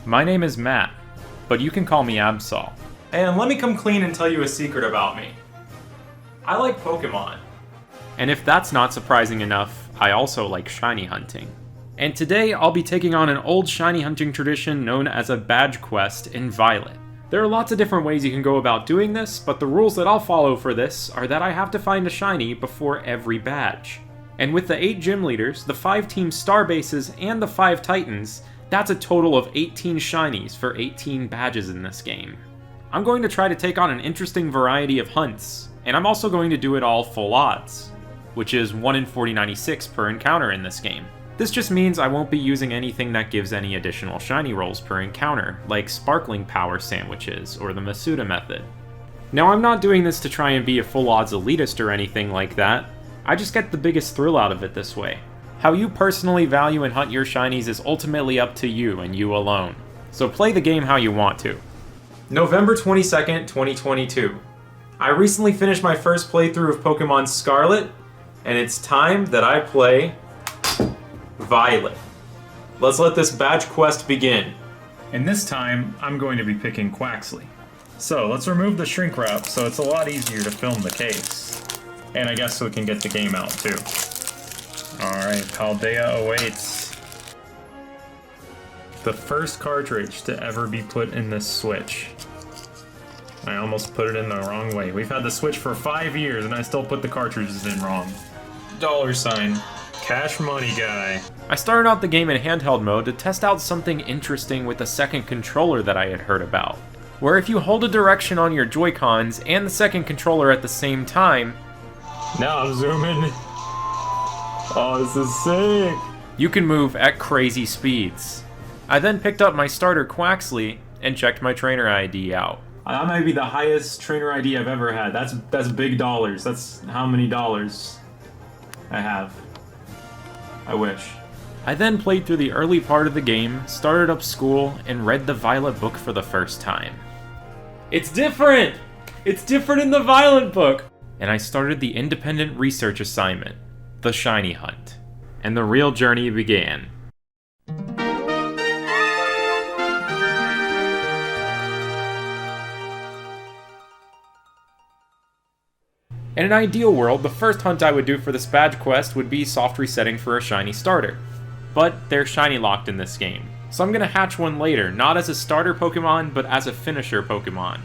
My name is Matt, but you can call me Absol. And let me come clean and tell you a secret about me. I like Pokémon. And if that's not surprising enough, I also like shiny hunting. And today I'll be taking on an old shiny hunting tradition known as a badge quest in Violet. There are lots of different ways you can go about doing this, but the rules that I'll follow for this are that I have to find a shiny before every badge. And with the 8 gym leaders, the 5 team star bases, and the 5 titans, that's a total of 18 shinies for 18 badges in this game. I'm going to try to take on an interesting variety of hunts, and I'm also going to do it all full odds, which is 1 in 4096 per encounter in this game. This just means I won't be using anything that gives any additional shiny rolls per encounter, like sparkling power sandwiches or the Masuda method. Now I'm not doing this to try and be a full odds elitist or anything like that, I just get the biggest thrill out of it this way. How you personally value and hunt your shinies is ultimately up to you and you alone, so play the game how you want to. November 22nd, 2022. I recently finished my first playthrough of Pokemon Scarlet, and it's time that I play Violet. Let's let this badge quest begin. And this time, I'm going to be picking Quaxley. So, let's remove the shrink wrap so it's a lot easier to film the case. And I guess so we can get the game out too. Alright, Paldea awaits. The first cartridge to ever be put in this Switch. I almost put it in the wrong way. We've had the Switch for 5 years and I still put the cartridges in wrong. $. Cash money guy. I started out the game in handheld mode to test out something interesting with the second controller that I had heard about, where if you hold a direction on your Joy-Cons and the second controller at the same time, now I'm zooming. Oh, this is sick. You can move at crazy speeds. I then picked up my starter Quaxley and checked my trainer ID out. That might be the highest trainer ID I've ever had. That's big dollars. That's how many dollars I have. I wish. I then played through the early part of the game, started up school, and read the Violet book for the first time. It's different! It's different in the Violet book! And I started the independent research assignment, the Shiny Hunt. And the real journey began. In an ideal world, the first hunt I would do for this badge quest would be soft resetting for a shiny starter. But they're shiny locked in this game, so I'm gonna hatch one later, not as a starter Pokemon, but as a finisher Pokemon.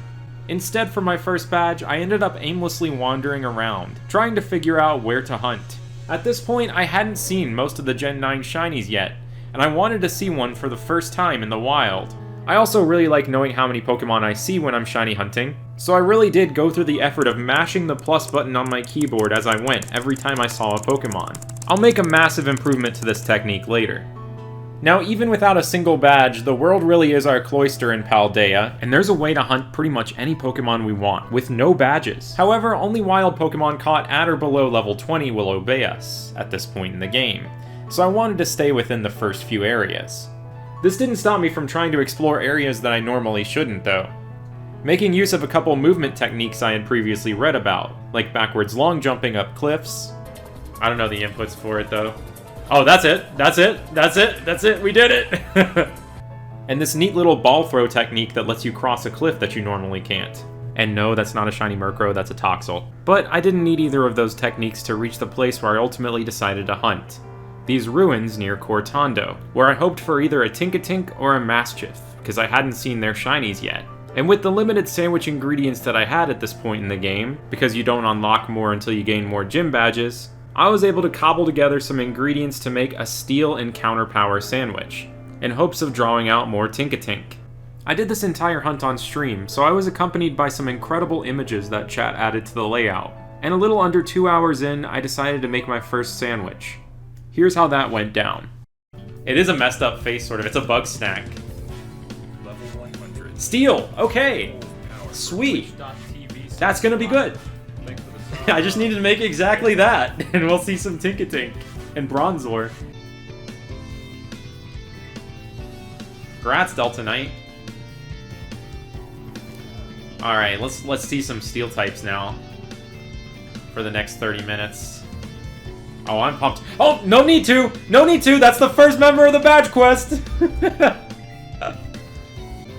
Instead, for my first badge, I ended up aimlessly wandering around, trying to figure out where to hunt. At this point, I hadn't seen most of the Gen 9 shinies yet, and I wanted to see one for the first time in the wild. I also really like knowing how many Pokemon I see when I'm shiny hunting, so I really did go through the effort of mashing the plus button on my keyboard as I went every time I saw a Pokemon. I'll make a massive improvement to this technique later. Now, even without a single badge, the world really is our cloister in Paldea, and there's a way to hunt pretty much any Pokemon we want, with no badges. However, only wild Pokemon caught at or below level 20 will obey us at this point in the game, so I wanted to stay within the first few areas. This didn't stop me from trying to explore areas that I normally shouldn't, though. Making use of a couple movement techniques I had previously read about, like backwards long jumping up cliffs. I don't know the inputs for it, though. Oh, that's it! That's it! That's it! That's it! We did it! And this neat little ball throw technique that lets you cross a cliff that you normally can't. And no, that's not a shiny Murkrow, that's a Toxel. But I didn't need either of those techniques to reach the place where I ultimately decided to hunt. These ruins near Cortondo, where I hoped for either a Tinkatink or a Maschiff, because I hadn't seen their shinies yet. And with the limited sandwich ingredients that I had at this point in the game, because you don't unlock more until you gain more gym badges, I was able to cobble together some ingredients to make a steel and counter power sandwich, in hopes of drawing out more Tinkatink. I did this entire hunt on stream, so I was accompanied by some incredible images that chat added to the layout, and a little under 2 hours in, I decided to make my first sandwich. Here's how that went down. It is a messed up face, sort of. It's a bug snack. Level 100. Steel! Okay! Sweet! That's gonna be good! I just needed to make exactly that, and we'll see some Tinkatink and Bronzor. Congrats, Delta Knight. Alright, let's see some Steel types now. For the next 30 minutes. Oh, I'm pumped. Oh, no need to! No need to! That's the first member of the badge quest!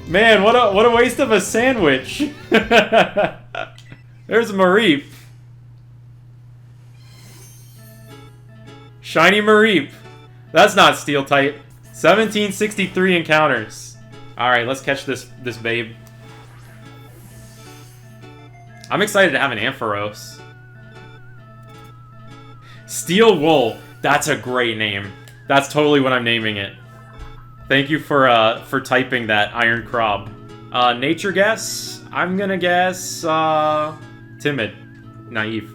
Man, what a waste of a sandwich. There's Mareep. Shiny Mareep. That's not steel type. 1763 encounters. Alright, let's catch this babe. I'm excited to have an Ampharos. Steel Wool. That's a great name. That's totally what I'm naming it. Thank you for typing that, Iron Crob. Nature guess? I'm gonna guess, timid. Naive.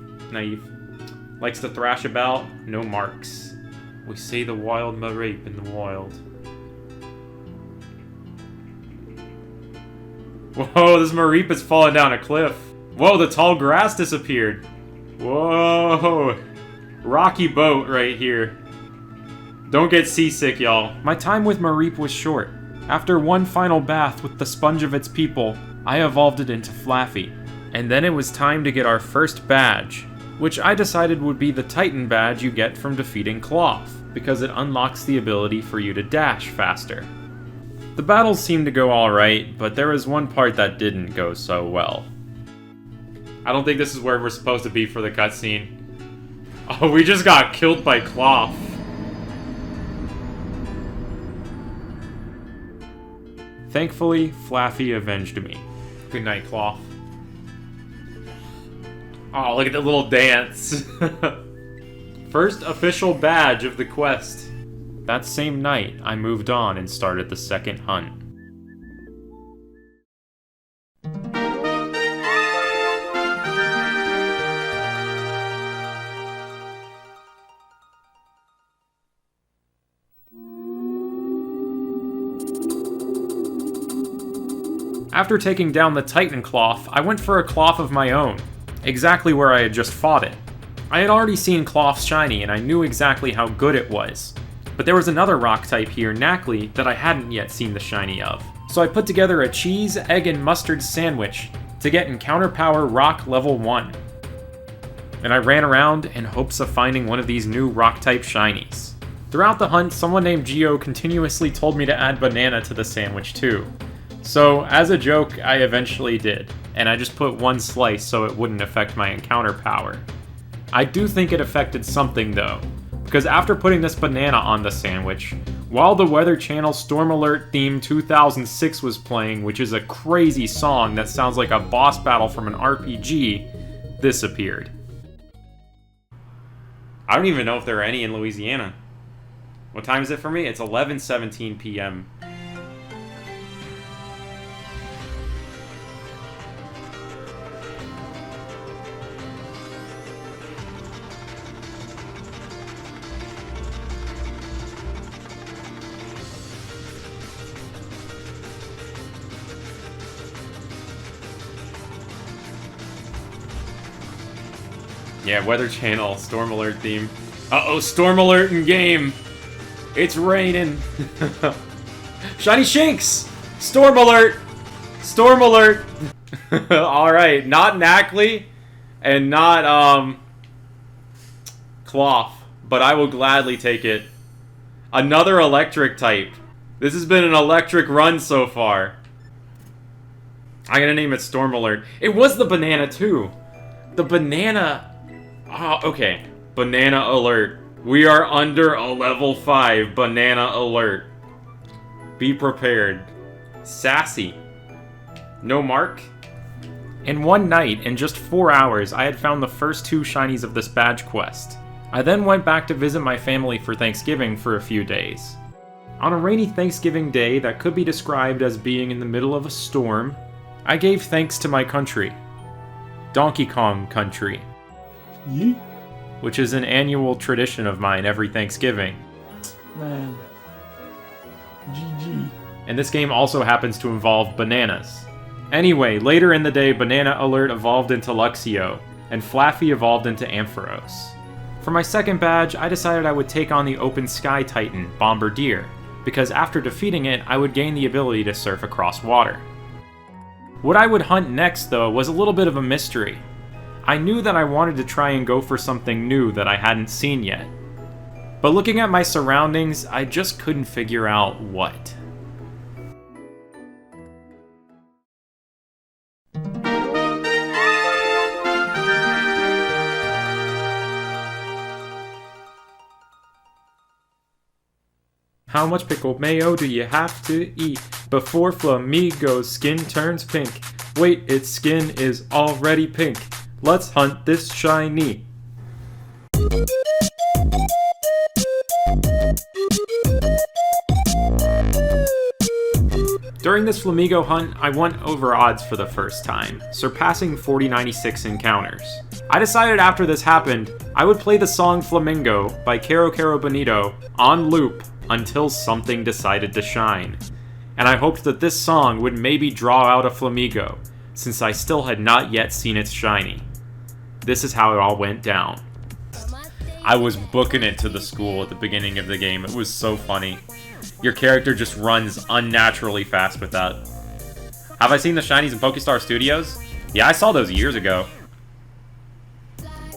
Likes to thrash about, no marks. We see the wild Mareep in the wild. Whoa, this Mareep is falling down a cliff. Whoa, the tall grass disappeared. Whoa. Rocky boat right here. Don't get seasick, y'all. My time with Mareep was short. After one final bath with the sponge of its people, I evolved it into Flaffy. And then it was time to get our first badge, which I decided would be the Titan badge you get from defeating Cloth, because it unlocks the ability for you to dash faster. The battles seemed to go alright, but there was one part that didn't go so well. I don't think this is where we're supposed to be for the cutscene. Oh, we just got killed by Cloth. Thankfully, Flaffy avenged me. Good night, Cloth. Oh, look at the little dance. First official badge of the quest. That same night, I moved on and started the second hunt. After taking down the Titan Cloth, I went for a Cloth of my own, exactly where I had just fought it. I had already seen Cloth shiny and I knew exactly how good it was. But there was another rock type here, Knackley, that I hadn't yet seen the shiny of. So I put together a cheese, egg, and mustard sandwich to get Encounter Power Rock level 1. And I ran around in hopes of finding one of these new rock type shinies. Throughout the hunt, someone named Geo continuously told me to add banana to the sandwich too. So, as a joke, I eventually did, and I just put one slice so it wouldn't affect my encounter power. I do think it affected something though, because after putting this banana on the sandwich, while the Weather Channel Storm Alert theme 2006 was playing, which is a crazy song that sounds like a boss battle from an RPG, this appeared. I don't even know if there are any in Louisiana. What time is it for me? It's 11:17 p.m. Yeah, Weather Channel, Storm Alert theme. Uh-oh, Storm Alert in game! It's raining! Shiny Shinx! Storm Alert! Storm Alert! Alright, not Knackley, and not, Cloth, but I will gladly take it. Another electric type. This has been an electric run so far. I'm gonna name it Storm Alert. It was the banana, too. The banana... Oh, okay. Banana alert. We are under a level 5 banana alert. Be prepared. Sassy. No mark? In one night, in just 4 hours, I had found the first 2 shinies of this badge quest. I then went back to visit my family for Thanksgiving for a few days. On a rainy Thanksgiving day that could be described as being in the middle of a storm, I gave thanks to my country. Donkey Kong Country. Yeet. Which is an annual tradition of mine every Thanksgiving. Man. GG. And this game also happens to involve bananas. Anyway, later in the day, Banana Alert evolved into Luxio, and Flaffy evolved into Ampharos. For my second badge, I decided I would take on the Open Sky Titan, Bombardier, because after defeating it, I would gain the ability to surf across water. What I would hunt next, though, was a little bit of a mystery. I knew that I wanted to try and go for something new that I hadn't seen yet. But looking at my surroundings, I just couldn't figure out what. How much pickled mayo do you have to eat before Flamingo's skin turns pink? Wait, its skin is already pink. Let's hunt this shiny. During this Flamingo hunt, I went over odds for the first time, surpassing 4096 encounters. I decided after this happened, I would play the song Flamingo by Caro Caro Bonito on loop until something decided to shine. And I hoped that this song would maybe draw out a Flamingo, since I still had not yet seen its shiny. This is how it all went down. I was booking it to the school at the beginning of the game. It was so funny. Your character just runs unnaturally fast with that. Have I seen the shinies in Pokestar Studios? Yeah, I saw those years ago.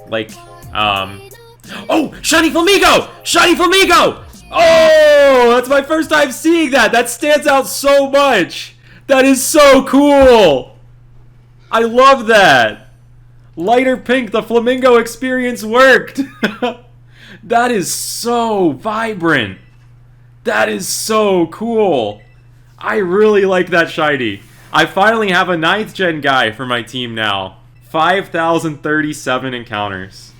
Like, Oh! Shiny Flamingo! Shiny Flamingo! Oh! That's my first time seeing that! That stands out so much! That is so cool! I love that! Lighter pink, the Flamingo experience worked! That is so vibrant! That is so cool! I really like that shiny. I finally have a 9th gen guy for my team now. 5,037 encounters.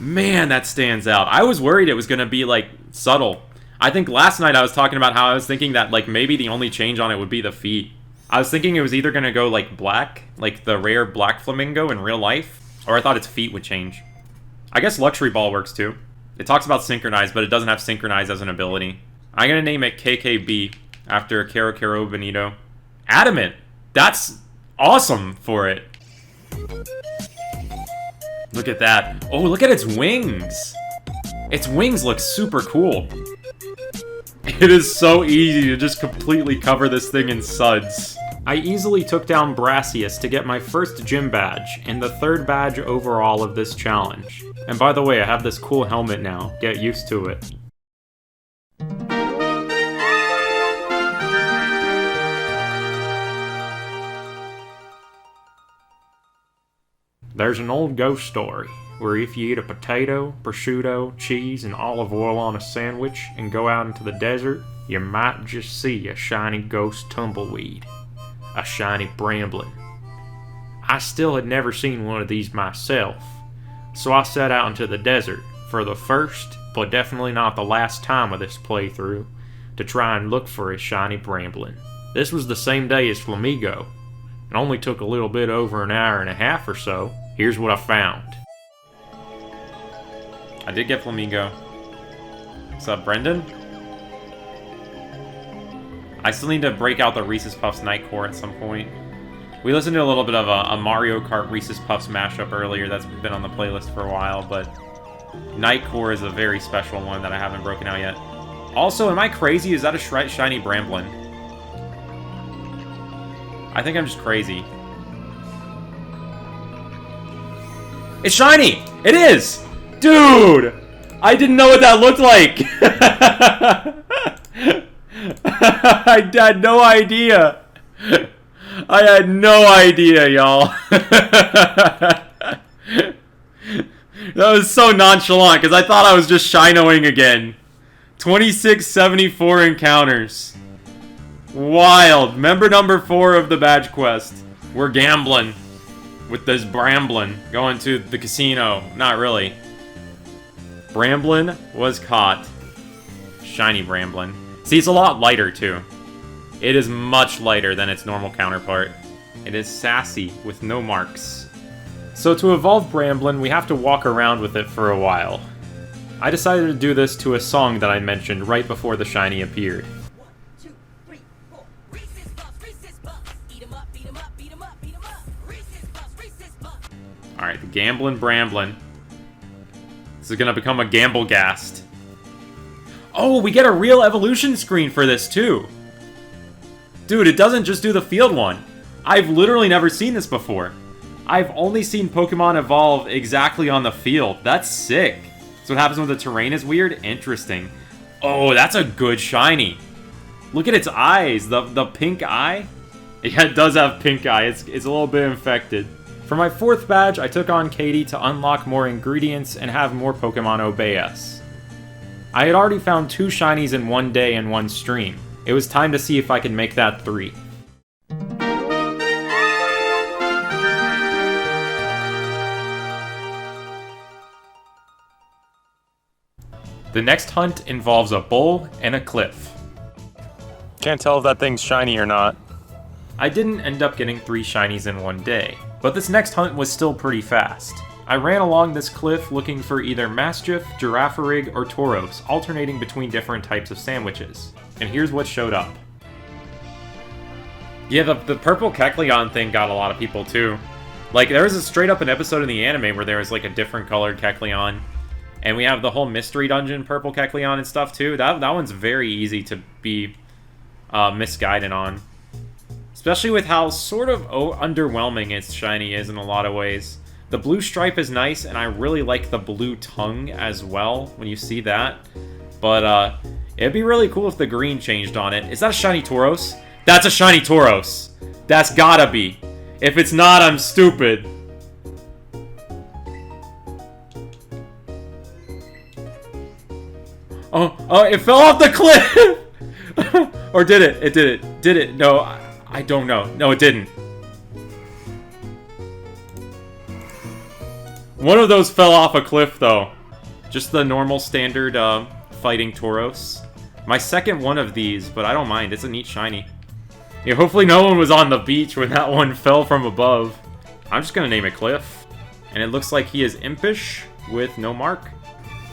Man, that stands out. I was worried it was going to be, like, subtle. I think last night I was talking about how I was thinking that, like, maybe the only change on it would be the feet. I was thinking it was either going to go, like, black, like the rare black Flamingo in real life, or I thought its feet would change. I guess Luxury Ball works, too. It talks about Synchronize, but it doesn't have Synchronize as an ability. I'm going to name it KKB, after Caro Caro Bonito. Adamant! That's awesome for it. Look at that. Oh, look at its wings! Its wings look super cool. It is so easy to just completely cover this thing in suds. I easily took down Brassius to get my first gym badge, and the 3rd badge overall of this challenge. And by the way, I have this cool helmet now. Get used to it. There's an old ghost story where if you eat a potato, prosciutto, cheese, and olive oil on a sandwich and go out into the desert, you might just see a shiny ghost tumbleweed. A shiny bramblin. I still had never seen one of these myself, so I set out into the desert for the first, but definitely not the last time of this playthrough, to try and look for a shiny bramblin. This was the same day as Flamingo. It only took a little bit over an hour and a half or so. Here's what I found. I did get Flamingo. What's up, Brendan? I still need to break out the Reese's Puffs Night Core at some point. We listened to a little bit of a Mario Kart Reese's Puffs mashup earlier that's been on the playlist for a while, but Night Core is a very special one that I haven't broken out yet. Also, am I crazy? Is that a shiny Bramblin? I think I'm just crazy. It's shiny! It is! Dude! I didn't know what that looked like! I had no idea. I had no idea, y'all. That was so nonchalant, because I thought I was just shinoing again. 2674 encounters. Wild. Member number 4 of the badge quest. We're gambling with this Bramblin. Going to the casino. Not really. Bramblin was caught. Shiny Bramblin. See, it's a lot lighter, too. It is much lighter than its normal counterpart. It is sassy, with no marks. So to evolve Bramblin, we have to walk around with it for a while. I decided to do this to a song that I mentioned right before the shiny appeared. Alright, the Gamblin' Bramblin. This is gonna become a Gamblegast. Oh, we get a real evolution screen for this, too! Dude, it doesn't just do the field one. I've literally never seen this before. I've only seen Pokemon evolve exactly on the field. That's sick. So what happens when the terrain is weird? Interesting. Oh, that's a good shiny. Look at its eyes. The pink eye. Yeah, it does have pink eye. It's a little bit infected. For my 4th badge, I took on Katie to unlock more ingredients and have more Pokemon obey us. I had already found 2 shinies in one day and one stream. It was time to see if I could make that 3. The next hunt involves a bull and a cliff. Can't tell if that thing's shiny or not. I didn't end up getting 3 shinies in one day, but this next hunt was still pretty fast. I ran along this cliff looking for either Mastiff, Giraffarig, or Tauros, alternating between different types of sandwiches. And here's what showed up. Yeah, the purple Kecleon thing got a lot of people too. Like, there was a straight up an episode in the anime where there was like a different colored Kecleon. And we have the whole mystery dungeon purple Kecleon and stuff too. That one's very easy to be misguided on. Especially with how sort of underwhelming its shiny is in a lot of ways. The blue stripe is nice, and I really like the blue tongue as well, when you see that. But, it'd be really cool if the green changed on it. Is that a shiny Tauros? That's a shiny Tauros! That's gotta be. If it's not, I'm stupid. Oh, it fell off the cliff! Or did it? It did it. Did it? No, I don't know. No, it didn't. One of those fell off a cliff, though. Just the normal standard fighting Tauros. My second one of these, but I don't mind. It's a neat shiny. Yeah, hopefully no one was on the beach when that one fell from above. I'm just gonna name it Cliff. And it looks like he is impish with no mark.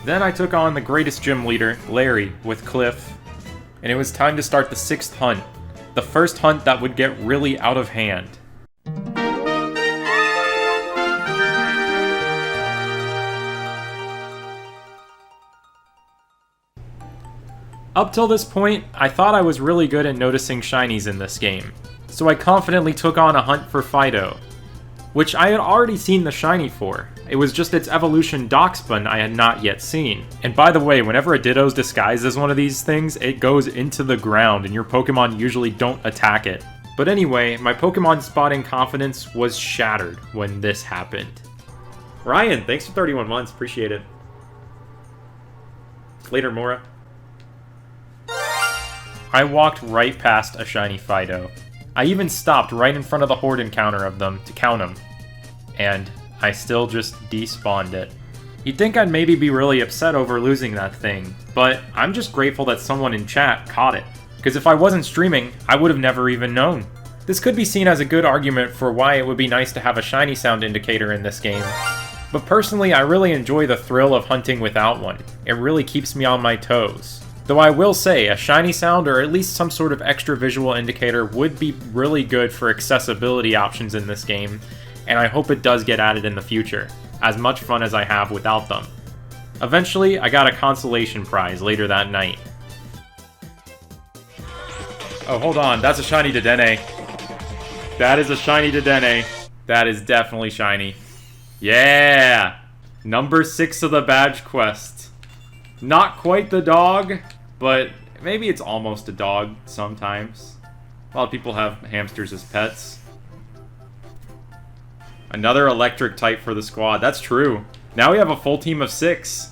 Then I took on the greatest gym leader, Larry, with Cliff. And it was time to start the 6th hunt. The first hunt that would get really out of hand. Up till this point, I thought I was really good at noticing shinies in this game, so I confidently took on a hunt for Fido, which I had already seen the shiny for. It was just its evolution Darkspawn I had not yet seen. And by the way, whenever a Ditto's disguised as one of these things, it goes into the ground and your Pokemon usually don't attack it. But anyway, my Pokemon spotting confidence was shattered when this happened. Ryan, thanks for 31 months, appreciate it. Later, Mora. I walked right past a shiny Fido. I even stopped right in front of the horde encounter of them to count them. And I still just despawned it. You'd think I'd maybe be really upset over losing that thing, but I'm just grateful that someone in chat caught it. Because if I wasn't streaming, I would have never even known. This could be seen as a good argument for why it would be nice to have a shiny sound indicator in this game. But personally, I really enjoy the thrill of hunting without one. It really keeps me on my toes. Though I will say, a shiny sound or at least some sort of extra visual indicator would be really good for accessibility options in this game, and I hope it does get added in the future, as much fun as I have without them. Eventually, I got a consolation prize later that night. Oh, hold on, that's a shiny Dedenne. That is a shiny Dedenne. That is definitely shiny. Yeah! Number 6 of the badge quest. Not quite the dog, but maybe it's almost a dog sometimes. A lot of people have hamsters as pets. Another electric type for the squad. That's true. Now we have a full team of 6.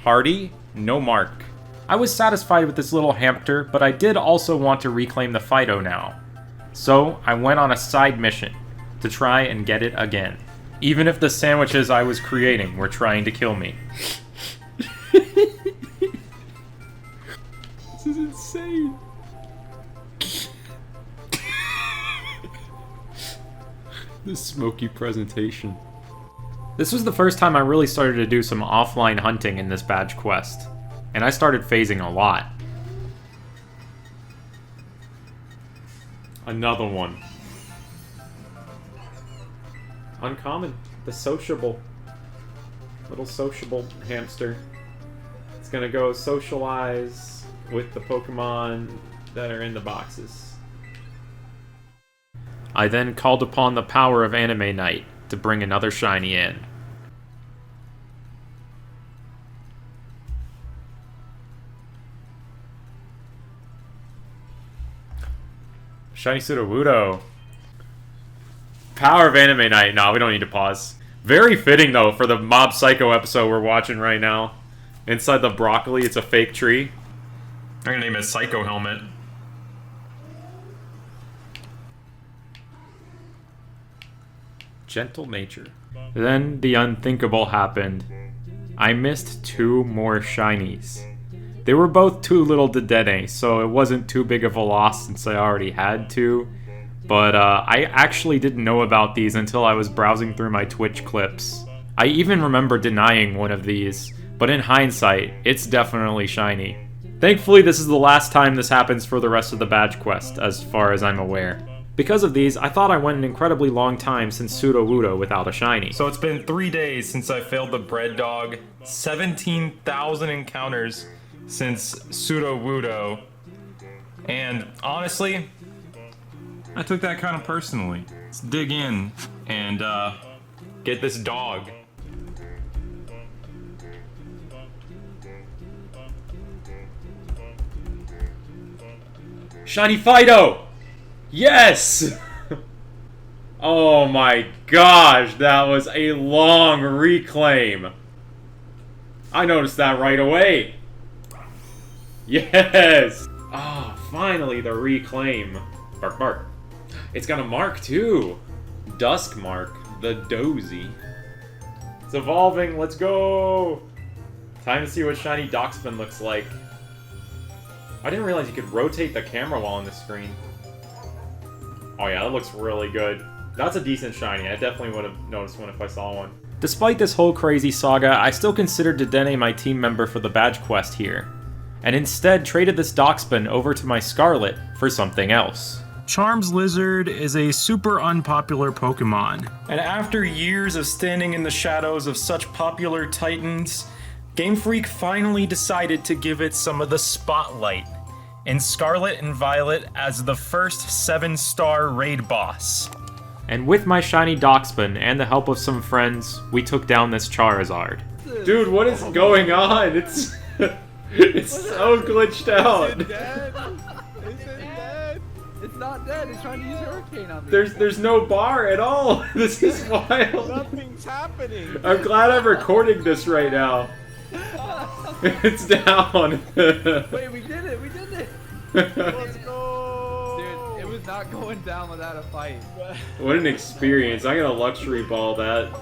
Hardy, no mark. I was satisfied with this little hamster, but I did also want to reclaim the Fido now. So I went on a side mission to try and get it again. Even if the sandwiches I was creating were trying to kill me. This is insane. This smoky presentation. This was the first time I really started to do some offline hunting in this badge quest. And I started phasing a lot. Another one. Uncommon. The sociable. Little sociable hamster. It's gonna go socialize with the Pokemon that are in the boxes. I then called upon the power of Anime Night to bring another shiny in. Shiny Sudowoodo. Power of Anime Night. No, we don't need to pause. Very fitting, though, for the Mob Psycho episode we're watching right now. Inside the broccoli, it's a fake tree. I'm gonna name it Psycho Helmet. Gentle nature. Then the unthinkable happened. I missed 2 more shinies. They were both too little Dedenne, so it wasn't too big of a loss since I already had 2. But I actually didn't know about these until I was browsing through my Twitch clips. I even remember denying one of these, but in hindsight, it's definitely shiny. Thankfully, this is the last time this happens for the rest of the badge quest, as far as I'm aware. Because of these, I thought I went an incredibly long time since Pseudo-Wudo without a shiny. So it's been 3 days since I failed the bread dog, 17,000 encounters since Pseudo-Wudo, and honestly, I took that kind of personally. Let's dig in and get this dog. Shiny Fido! Yes! Oh my gosh, that was a long reclaim. I noticed that right away. Yes! Oh, finally the reclaim. Bark, bark. It's got a mark too. Dusk mark, the dozy. It's evolving, let's go! Time to see what shiny Doxpin looks like. I didn't realize you could rotate the camera while on the screen. Oh yeah, that looks really good. That's a decent shiny. I definitely would have noticed one if I saw one. Despite this whole crazy saga, I still considered Dedenne my team member for the badge quest here, and instead traded this Doxpin over to my Scarlet for something else. Charms Lizard is a super unpopular Pokemon, and after years of standing in the shadows of such popular titans, Game Freak finally decided to give it some of the spotlight in Scarlet and Violet as the first 7-star raid boss. And with my shiny Doxpin and the help of some friends, we took down this Charizard. Dude, what is going on? It's it's so glitched out. Is it dead? Is it dead? It's not dead. It's trying to use Hurricane on me. There's no bar at all. This is wild. Nothing's happening. I'm glad I'm recording this right now. It's down. Wait, we did it. We did it. Let's go! Dude, it was not going down without a fight. What an experience. I'm gonna luxury ball that.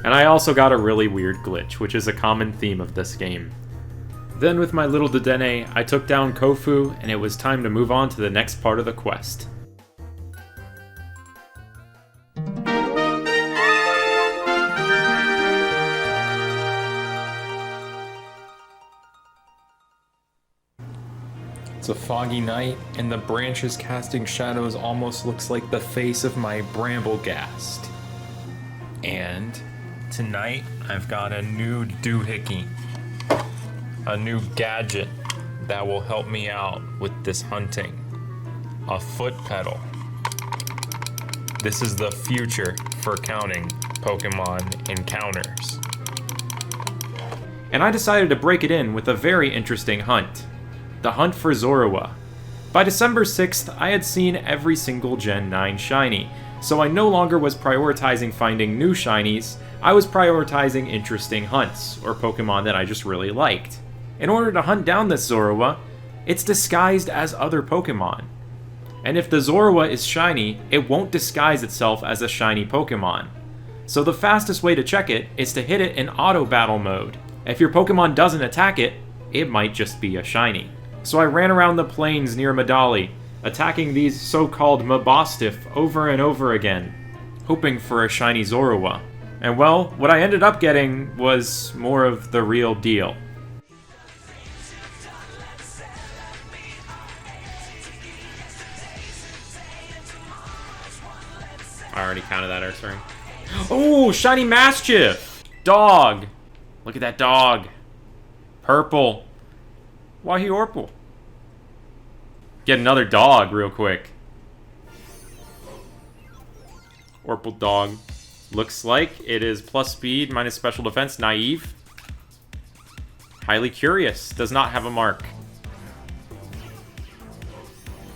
And I also got a really weird glitch, which is a common theme of this game. Then with my little Dedenne, I took down Kofu, and it was time to move on to the next part of the quest. It's a foggy night, and the branches casting shadows almost looks like the face of my Bramblegast. And tonight, I've got a new doohickey. A new gadget that will help me out with this hunting. A foot pedal. This is the future for counting Pokemon encounters. And I decided to break it in with a very interesting hunt. The hunt for Zorua. By December 6th, I had seen every single Gen 9 shiny, so I no longer was prioritizing finding new shinies, I was prioritizing interesting hunts, or Pokemon that I just really liked. In order to hunt down this Zorua, it's disguised as other Pokemon. And if the Zorua is shiny, it won't disguise itself as a shiny Pokemon. So the fastest way to check it is to hit it in auto battle mode. If your Pokemon doesn't attack it, it might just be a shiny. So I ran around the plains near Medali, attacking these so-called Mabostiff over and over again, hoping for a shiny Zorua. And well, what I ended up getting was more of the real deal. I already counted that Earthworm. Oh, shiny Mastiff! Dog! Look at that dog. Purple. Why he Orpal? Get another dog real quick. Orpal dog. Looks like it is plus speed, minus special defense, naive. Highly curious. Does not have a mark.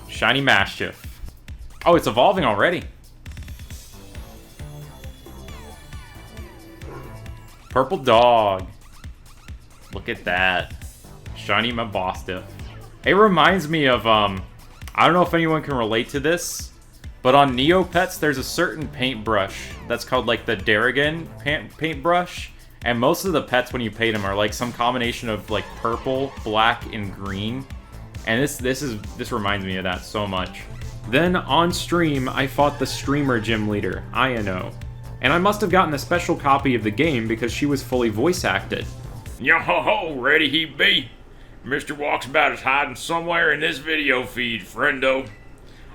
Shiny Mastiff. Oh, it's evolving already. Purple dog. Look at that. Shiny Mabostiff. It reminds me of, I don't know if anyone can relate to this, but on Neopets, there's a certain paintbrush that's called, like, the Darrigan paintbrush. And most of the pets, when you paint them, are, like, some combination of, like, purple, black, and green. And this reminds me of that so much. Then, on stream, I fought the streamer gym leader, Ayano. And I must have gotten a special copy of the game because she was fully voice acted. Yo-ho-ho, ready he be. Mr. Walksabout is hiding somewhere in this video feed, friendo.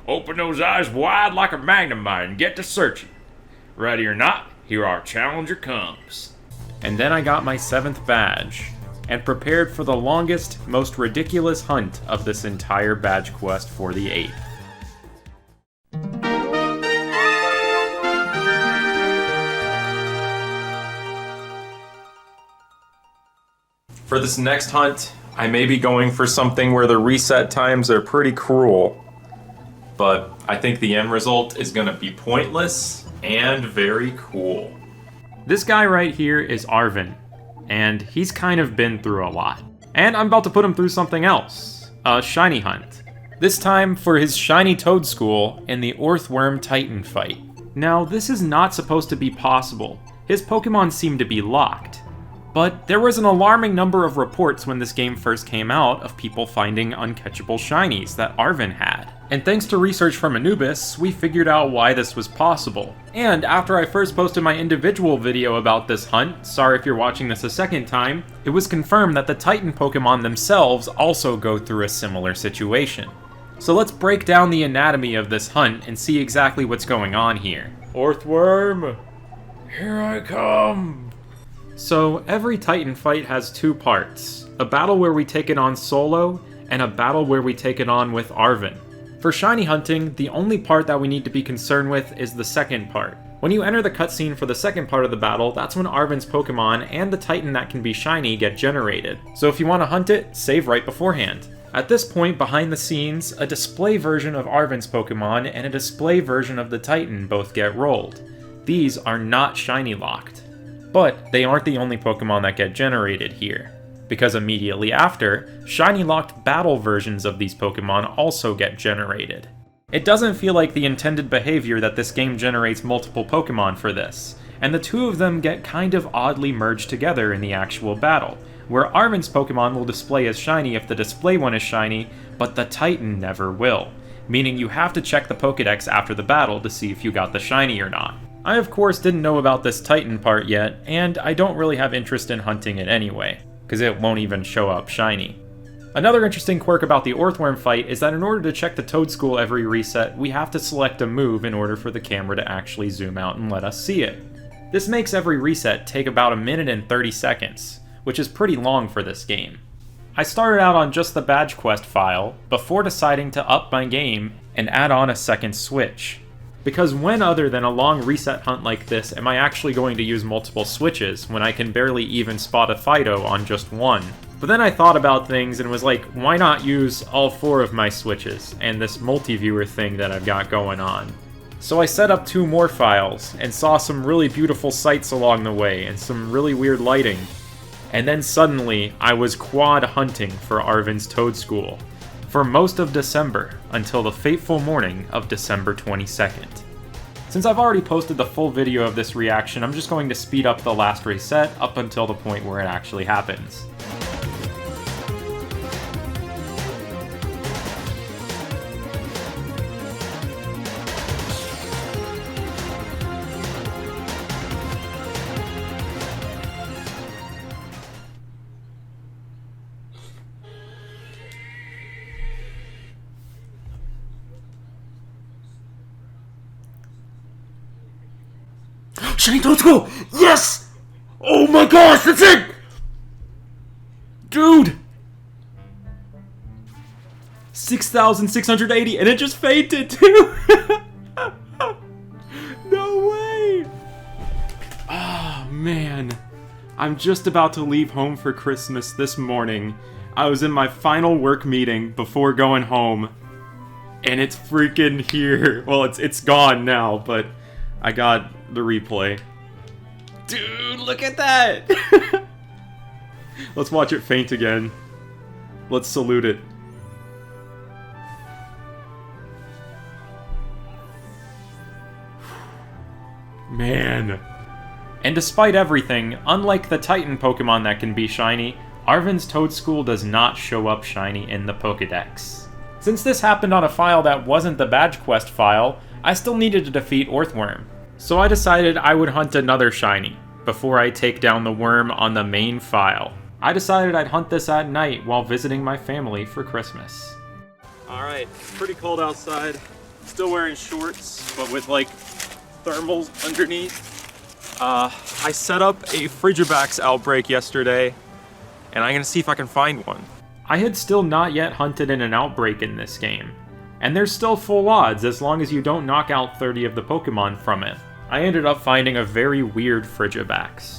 Open those eyes wide like a magnumite and get to searching. Ready or not, here our challenger comes. And then I got my 7th badge, and prepared for the longest, most ridiculous hunt of this entire badge quest for the 8th. For this next hunt, I may be going for something where the reset times are pretty cruel. But I think the end result is going to be pointless and very cool. This guy right here is Arven, and he's kind of been through a lot. And I'm about to put him through something else, a shiny hunt. This time for his shiny Toedscool in the Earthworm Titan fight. Now, this is not supposed to be possible. His Pokemon seem to be locked. But there was an alarming number of reports when this game first came out of people finding uncatchable shinies that Arven had. And thanks to research from Anubis, we figured out why this was possible. And after I first posted my individual video about this hunt, sorry if you're watching this a second time, it was confirmed that the Titan Pokemon themselves also go through a similar situation. So let's break down the anatomy of this hunt and see exactly what's going on here. Earthworm, here I come! So, every Titan fight has 2 parts. A battle where we take it on solo, and a battle where we take it on with Arven. For shiny hunting, the only part that we need to be concerned with is the second part. When you enter the cutscene for the second part of the battle, that's when Arven's Pokemon and the Titan that can be shiny get generated. So if you want to hunt it, save right beforehand. At this point, behind the scenes, a display version of Arven's Pokemon and a display version of the Titan both get rolled. These are not shiny locked. But they aren't the only Pokemon that get generated here, because immediately after, shiny locked battle versions of these Pokemon also get generated. It doesn't feel like the intended behavior that this game generates multiple Pokemon for this, and the 2 of them get kind of oddly merged together in the actual battle, where Arven's Pokemon will display as shiny if the display one is shiny, but the Titan never will, meaning you have to check the Pokédex after the battle to see if you got the shiny or not. I of course didn't know about this Titan part yet, and I don't really have interest in hunting it anyway, because it won't even show up shiny. Another interesting quirk about the Earthworm fight is that in order to check the Toedscool every reset, we have to select a move in order for the camera to actually zoom out and let us see it. This makes every reset take about 1 minute and 30 seconds, which is pretty long for this game. I started out on just the badge quest file, before deciding to up my game and add on a second switch. Because when other than a long reset hunt like this am I actually going to use multiple switches when I can barely even spot a Fido on just one? But then I thought about things and was like, why not use all 4 of my switches and this multi-viewer thing that I've got going on? So I set up 2 more files and saw some really beautiful sights along the way and some really weird lighting. And then suddenly I was quad hunting for Arven's Toedscool for most of December until the fateful morning of December 22nd. Since I've already posted the full video of this reaction, I'm just going to speed up the last reset up until the point where it actually happens. Shiny Toedscool! Yes! Oh my gosh, that's it! Dude! 6,680, and it just fainted too! No way! Oh man. I'm just about to leave home for Christmas this morning. I was in my final work meeting before going home, and it's freaking here. Well, it's gone now, but I got the replay. Dude, look at that! Let's watch it faint again. Let's salute it. Man. And despite everything, unlike the Titan Pokemon that can be shiny, Arven's Toedscool does not show up shiny in the Pokedex. Since this happened on a file that wasn't the Badge Quest file, I still needed to defeat Earthworm. So I decided I would hunt another shiny before I take down the worm on the main file. I decided I'd hunt this at night while visiting my family for Christmas. Alright, pretty cold outside. Still wearing shorts, but with like thermals underneath. I set up a Frigibax outbreak yesterday, and I'm gonna see if I can find one. I had still not yet hunted in an outbreak in this game, and there's still full odds as long as you don't knock out 30 of the Pokemon from it. I ended up finding a very weird Frigibax.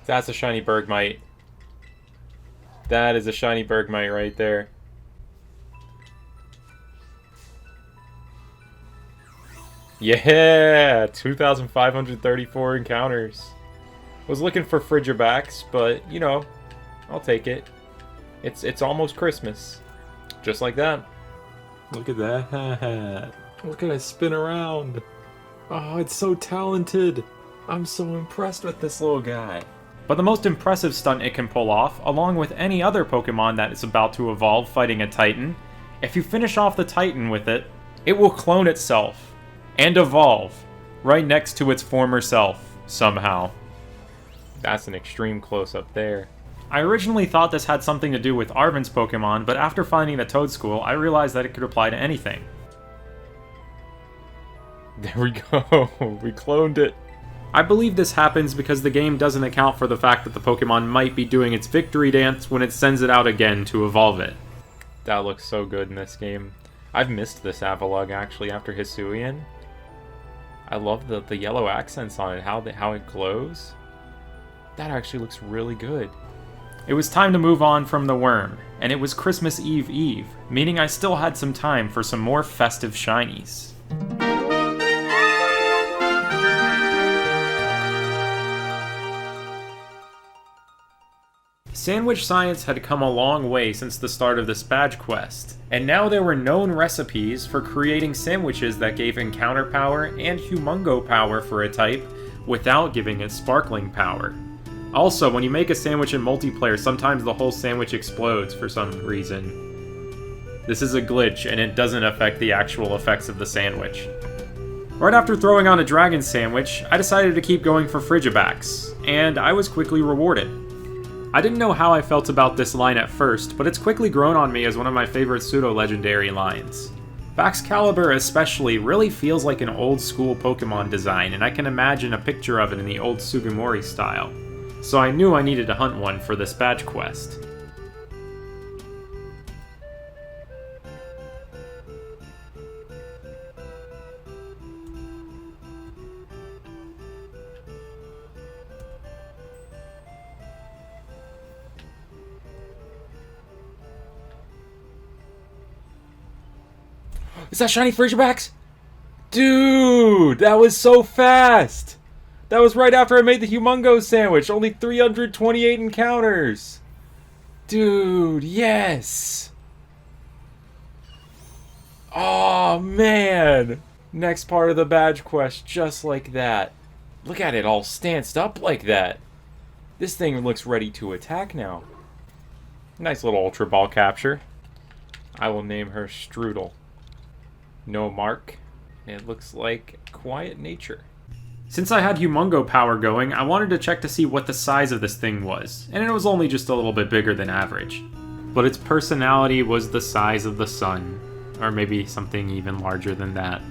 That's a shiny Bergmite. That is a shiny Bergmite right there. Yeah! 2,534 encounters. Was looking for Frigibax, but, you know, I'll take it. It's almost Christmas. Just like that. Look at that. Look at it spin around. Oh, it's so talented. I'm so impressed with this little guy. But the most impressive stunt it can pull off, along with any other Pokemon that is about to evolve fighting a Titan, if you finish off the Titan with it, it will clone itself and evolve right next to its former self, somehow. That's an extreme close-up there. I originally thought this had something to do with Arven's Pokemon, but after finding the Toedscool, I realized that it could apply to anything. There we go, we cloned it. I believe this happens because the game doesn't account for the fact that the Pokemon might be doing its victory dance when it sends it out again to evolve it. That looks so good in this game. I've missed this Avalugg actually after Hisuian. I love the yellow accents on it, how it glows. That actually looks really good. It was time to move on from the worm, and it was Christmas Eve, meaning I still had some time for some more festive shinies. Sandwich science had come a long way since the start of this badge quest, and now there were known recipes for creating sandwiches that gave encounter power and humongo power for a type without giving it sparkling power. Also, when you make a sandwich in multiplayer, sometimes the whole sandwich explodes for some reason. This is a glitch, and it doesn't affect the actual effects of the sandwich. Right after throwing on a dragon sandwich, I decided to keep going for Frigibax, and I was quickly rewarded. I didn't know how I felt about this line at first, but it's quickly grown on me as one of my favorite pseudo-legendary lines. Baxcalibur especially really feels like an old-school Pokemon design, and I can imagine a picture of it in the old Sugimori style. So I knew I needed to hunt one for this badge quest. Is that shiny Frigibax? Dude, that was so fast! That was right after I made the humongo sandwich. Only 328 encounters. Dude, yes! Oh, man! Next part of the badge quest, just like that. Look at it all stanced up like that. This thing looks ready to attack now. Nice little Ultra Ball capture. I will name her Strudel. No mark. It looks like quiet nature. Since I had humongo power going, I wanted to check to see what the size of this thing was, and it was only just a little bit bigger than average. but its personality was the size of the sun, or maybe something even larger than that.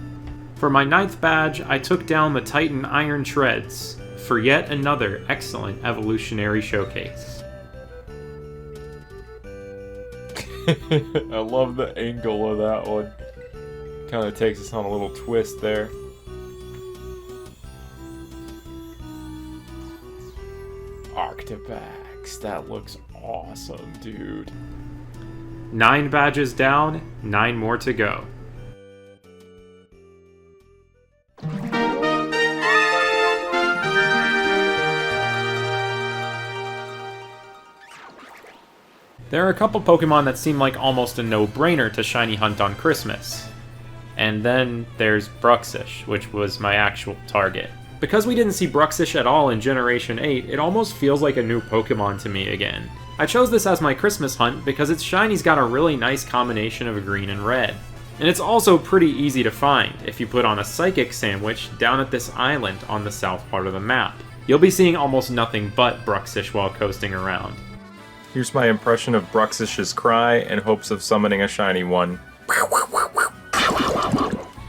For my 9th badge, I took down the Titan Iron Treads for yet another excellent evolutionary showcase. I love the angle of that one. Kind of takes us on a little twist there. Arctibax, that looks awesome, dude. 9 badges down, 9 more to go. There are a couple Pokemon that seem like almost a no-brainer to shiny hunt on Christmas. And then there's Bruxish, which was my actual target. Because we didn't see Bruxish at all in Generation 8, it almost feels like a new Pokemon to me again. I chose this as my Christmas hunt because its shiny's got a really nice combination of green and red. And it's also pretty easy to find if you put on a Psychic Sandwich down at this island on the south part of the map. You'll be seeing almost nothing but Bruxish while coasting around. Here's my impression of Bruxish's cry in hopes of summoning a shiny one.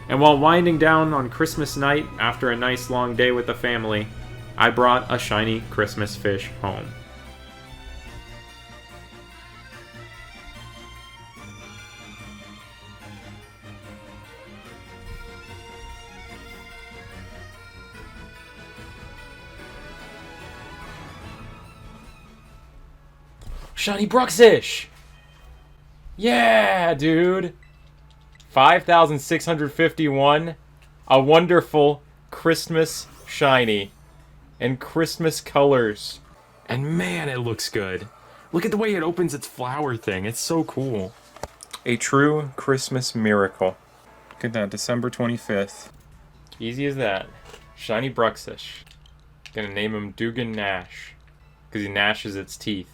And while winding down on Christmas night after a nice long day with the family, I brought a shiny Christmas fish home. Shiny Bruxish! Yeah, dude! 5,651. A wonderful Christmas shiny. And Christmas colors. And man, it looks good. Look at the way it opens its flower thing. It's so cool. A true Christmas miracle. Look at that, December 25th. Easy as that. Shiny Bruxish. Gonna name him Dugan Nash. Because he gnashes its teeth.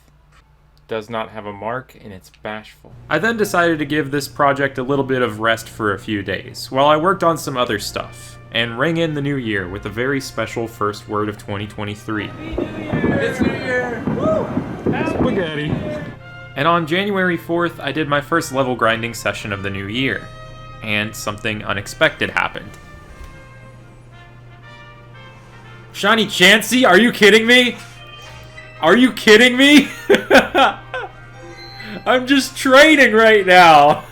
Does not have a mark, and it's bashful. I then decided to give this project a little bit of rest for a few days, while I worked on some other stuff, and ring in the new year with a very special first word of 2023. It's New Year! Woo! Spaghetti. And on January 4th, I did my first level grinding session of the new year, and something unexpected happened. Shiny Chansey, are you kidding me? Are you kidding me? I'm just training right now.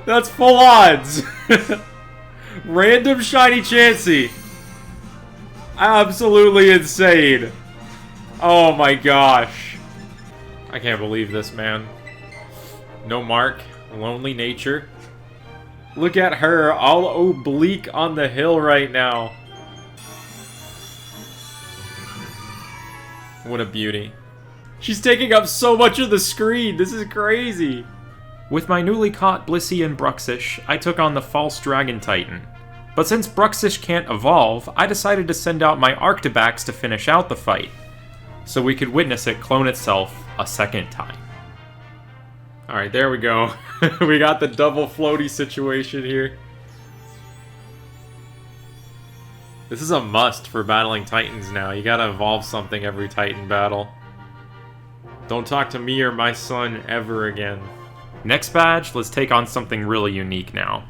That's full odds. Random shiny Chansey. Absolutely insane. Oh my gosh. I can't believe this, man. No mark. Lonely nature. Look at her, all oblique on the hill right now. What a beauty. She's taking up so much of the screen. This is crazy. With my newly caught Blissey and Bruxish, I took on the False Dragon Titan. But since Bruxish can't evolve, I decided to send out my Arctibax to finish out the fight, so we could witness it clone itself a second time. Alright, there we go. We got the double floaty situation here. This is a must for battling Titans now. You gotta evolve something every Titan battle. Don't talk to me or my son ever again. Next badge, let's take on something really unique now.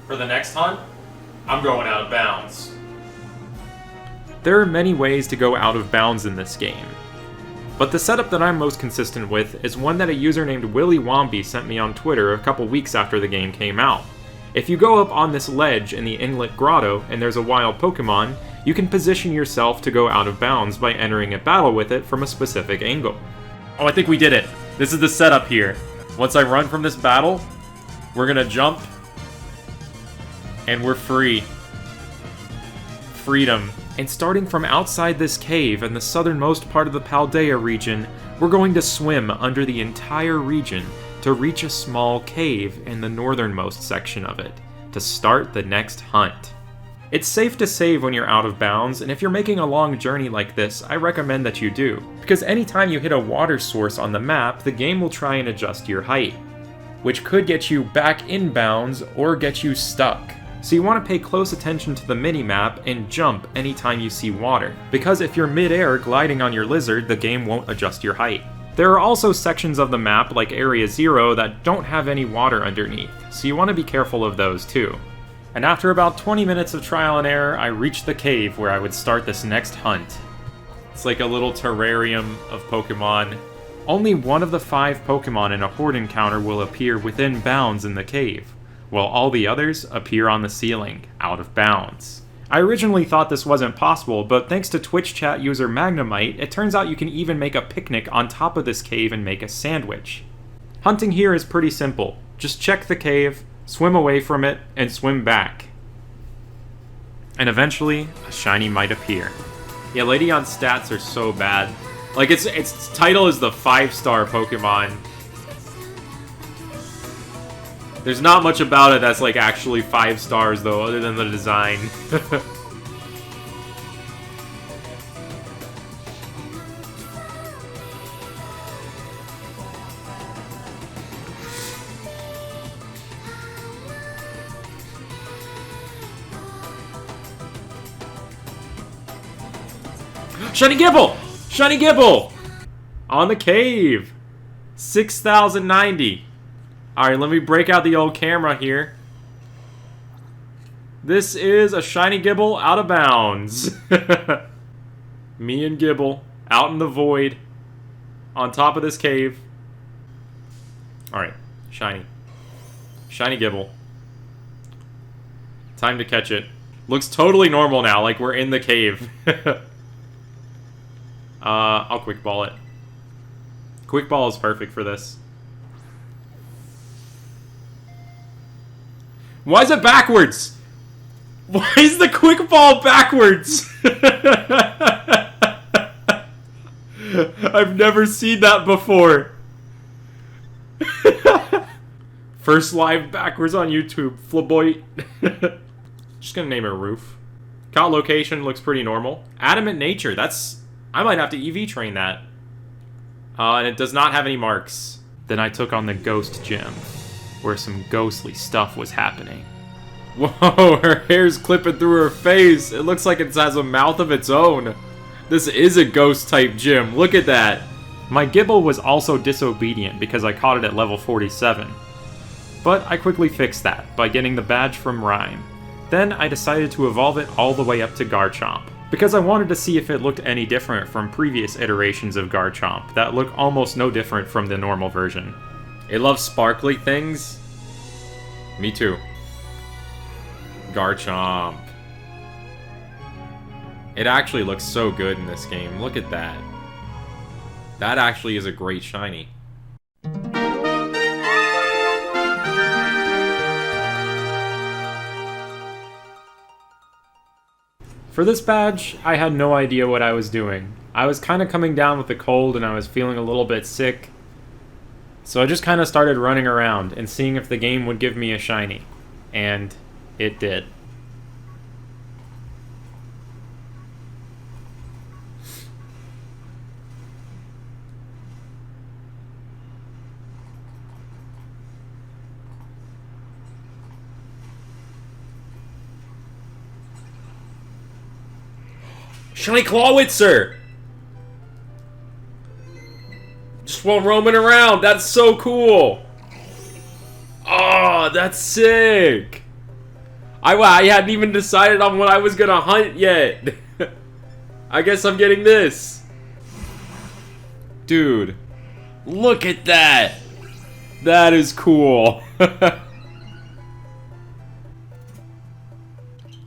For the next hunt, I'm going out of bounds. There are many ways to go out of bounds in this game. But the setup that I'm most consistent with is one that a user named Willy Womby sent me on Twitter a couple weeks after the game came out. If you go up on this ledge in the Inlet Grotto and there's a wild Pokemon, you can position yourself to go out of bounds by entering a battle with it from a specific angle. Oh, I think we did it. This is the setup here. Once I run from this battle, we're gonna jump, and we're free. Freedom. And starting from outside this cave in the southernmost part of the Paldea region, we're going to swim under the entire region to reach a small cave in the northernmost section of it, to start the next hunt. It's safe to save when you're out of bounds, and if you're making a long journey like this, I recommend that you do, because anytime you hit a water source on the map, the game will try and adjust your height, which could get you back in bounds or get you stuck. So you want to pay close attention to the mini-map and jump anytime you see water, because if you're mid-air gliding on your lizard, the game won't adjust your height. There are also sections of the map, like Area 0, that don't have any water underneath, so you want to be careful of those too. And after about 20 minutes of trial and error, I reached the cave where I would start this next hunt. It's like a little terrarium of Pokémon. Only one of the 5 Pokémon in a horde encounter will appear within bounds in the cave, while all the others appear on the ceiling, out of bounds. I originally thought this wasn't possible, but thanks to Twitch chat user Magnemite, it turns out you can even make a picnic on top of this cave and make a sandwich. Hunting here is pretty simple. Just check the cave, swim away from it, and swim back. And eventually, a shiny might appear. Yeah, Ladion's stats are so bad. Like, its title is the 5-star Pokemon. There's not much about it that's, like, actually 5 stars, though, other than the design. Shiny Gibble! Shiny Gibble! On the cave! 6,090. Alright, let me break out the old camera here. This is a shiny Gibble out of bounds. Me and Gibble out in the void on top of this cave. Alright, shiny. Shiny Gibble. Time to catch it. Looks totally normal now, like we're in the cave. I'll quick ball it. Quick ball is perfect for this. Why is it backwards? Why is the quick ball backwards? I've never seen that before. First live backwards on YouTube, Flaboy. Just gonna name it Roof. Caught location looks pretty normal. Adamant Nature, that's... I might have to EV train that. And it does not have any marks. Then I took on the Ghost Gym, where some ghostly stuff was happening. Whoa, her hair's clipping through her face. It looks like it has a mouth of its own. This is a ghost-type gym. Look at that. My Gibble was also disobedient because I caught it at level 47. But I quickly fixed that by getting the badge from Rhyme. Then I decided to evolve it all the way up to Garchomp, because I wanted to see if it looked any different from previous iterations of Garchomp that look almost no different from the normal version. It loves sparkly things? Me too. Garchomp. It actually looks so good in this game. Look at that. That actually is a great shiny. For this badge, I had no idea what I was doing. I was kind of coming down with a cold and I was feeling a little bit sick. So I just kind of started running around and seeing if the game would give me a shiny. And it did. Shiny Clawitzer! Just while roaming around, that's so cool! Oh, that's sick! I hadn't even decided on what I was gonna hunt yet. I guess I'm getting this. Dude, look at that! That is cool.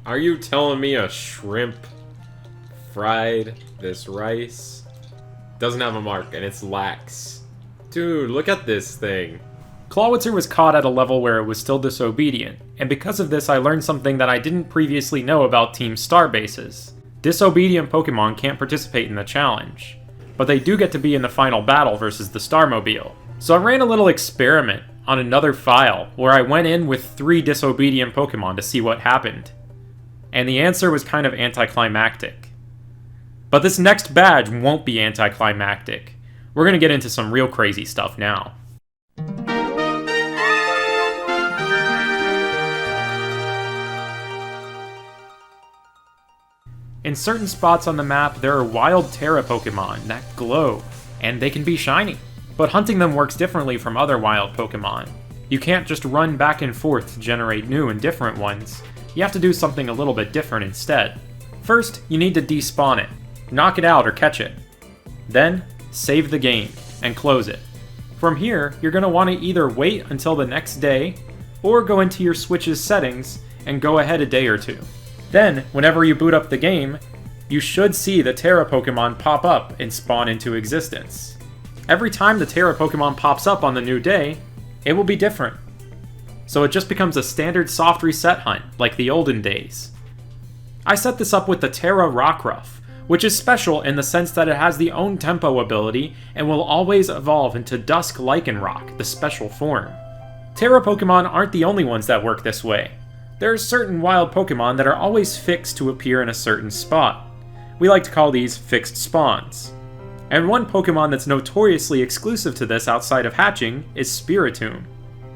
Are you telling me a shrimp fried this rice? Doesn't have a mark, and it's lax. Dude, look at this thing. Clawitzer was caught at a level where it was still disobedient, and because of this I learned something that I didn't previously know about Team Star bases. Disobedient Pokemon can't participate in the challenge, but they do get to be in the final battle versus the Starmobile. So I ran a little experiment on another file where I went in with 3 disobedient Pokemon to see what happened. And the answer was kind of anticlimactic. But this next badge won't be anticlimactic. We're gonna get into some real crazy stuff now. In certain spots on the map, there are wild Terra Pokemon that glow, and they can be shiny. But hunting them works differently from other wild Pokemon. You can't just run back and forth to generate new and different ones. You have to do something a little bit different instead. First, you need to despawn it. Knock it out or catch it. Then, save the game, and close it. From here, you're going to want to either wait until the next day, or go into your Switch's settings and go ahead a day or two. Then, whenever you boot up the game, you should see the Terra Pokemon pop up and spawn into existence. Every time the Terra Pokemon pops up on the new day, it will be different. So it just becomes a standard soft reset hunt, like the olden days. I set this up with the Terra Rockruff, which is special in the sense that it has the own tempo ability and will always evolve into Dusk Lycanroc, the special form. Terra Pokemon aren't the only ones that work this way. There are certain wild Pokemon that are always fixed to appear in a certain spot. We like to call these fixed spawns. And one Pokemon that's notoriously exclusive to this outside of hatching is Spiritomb.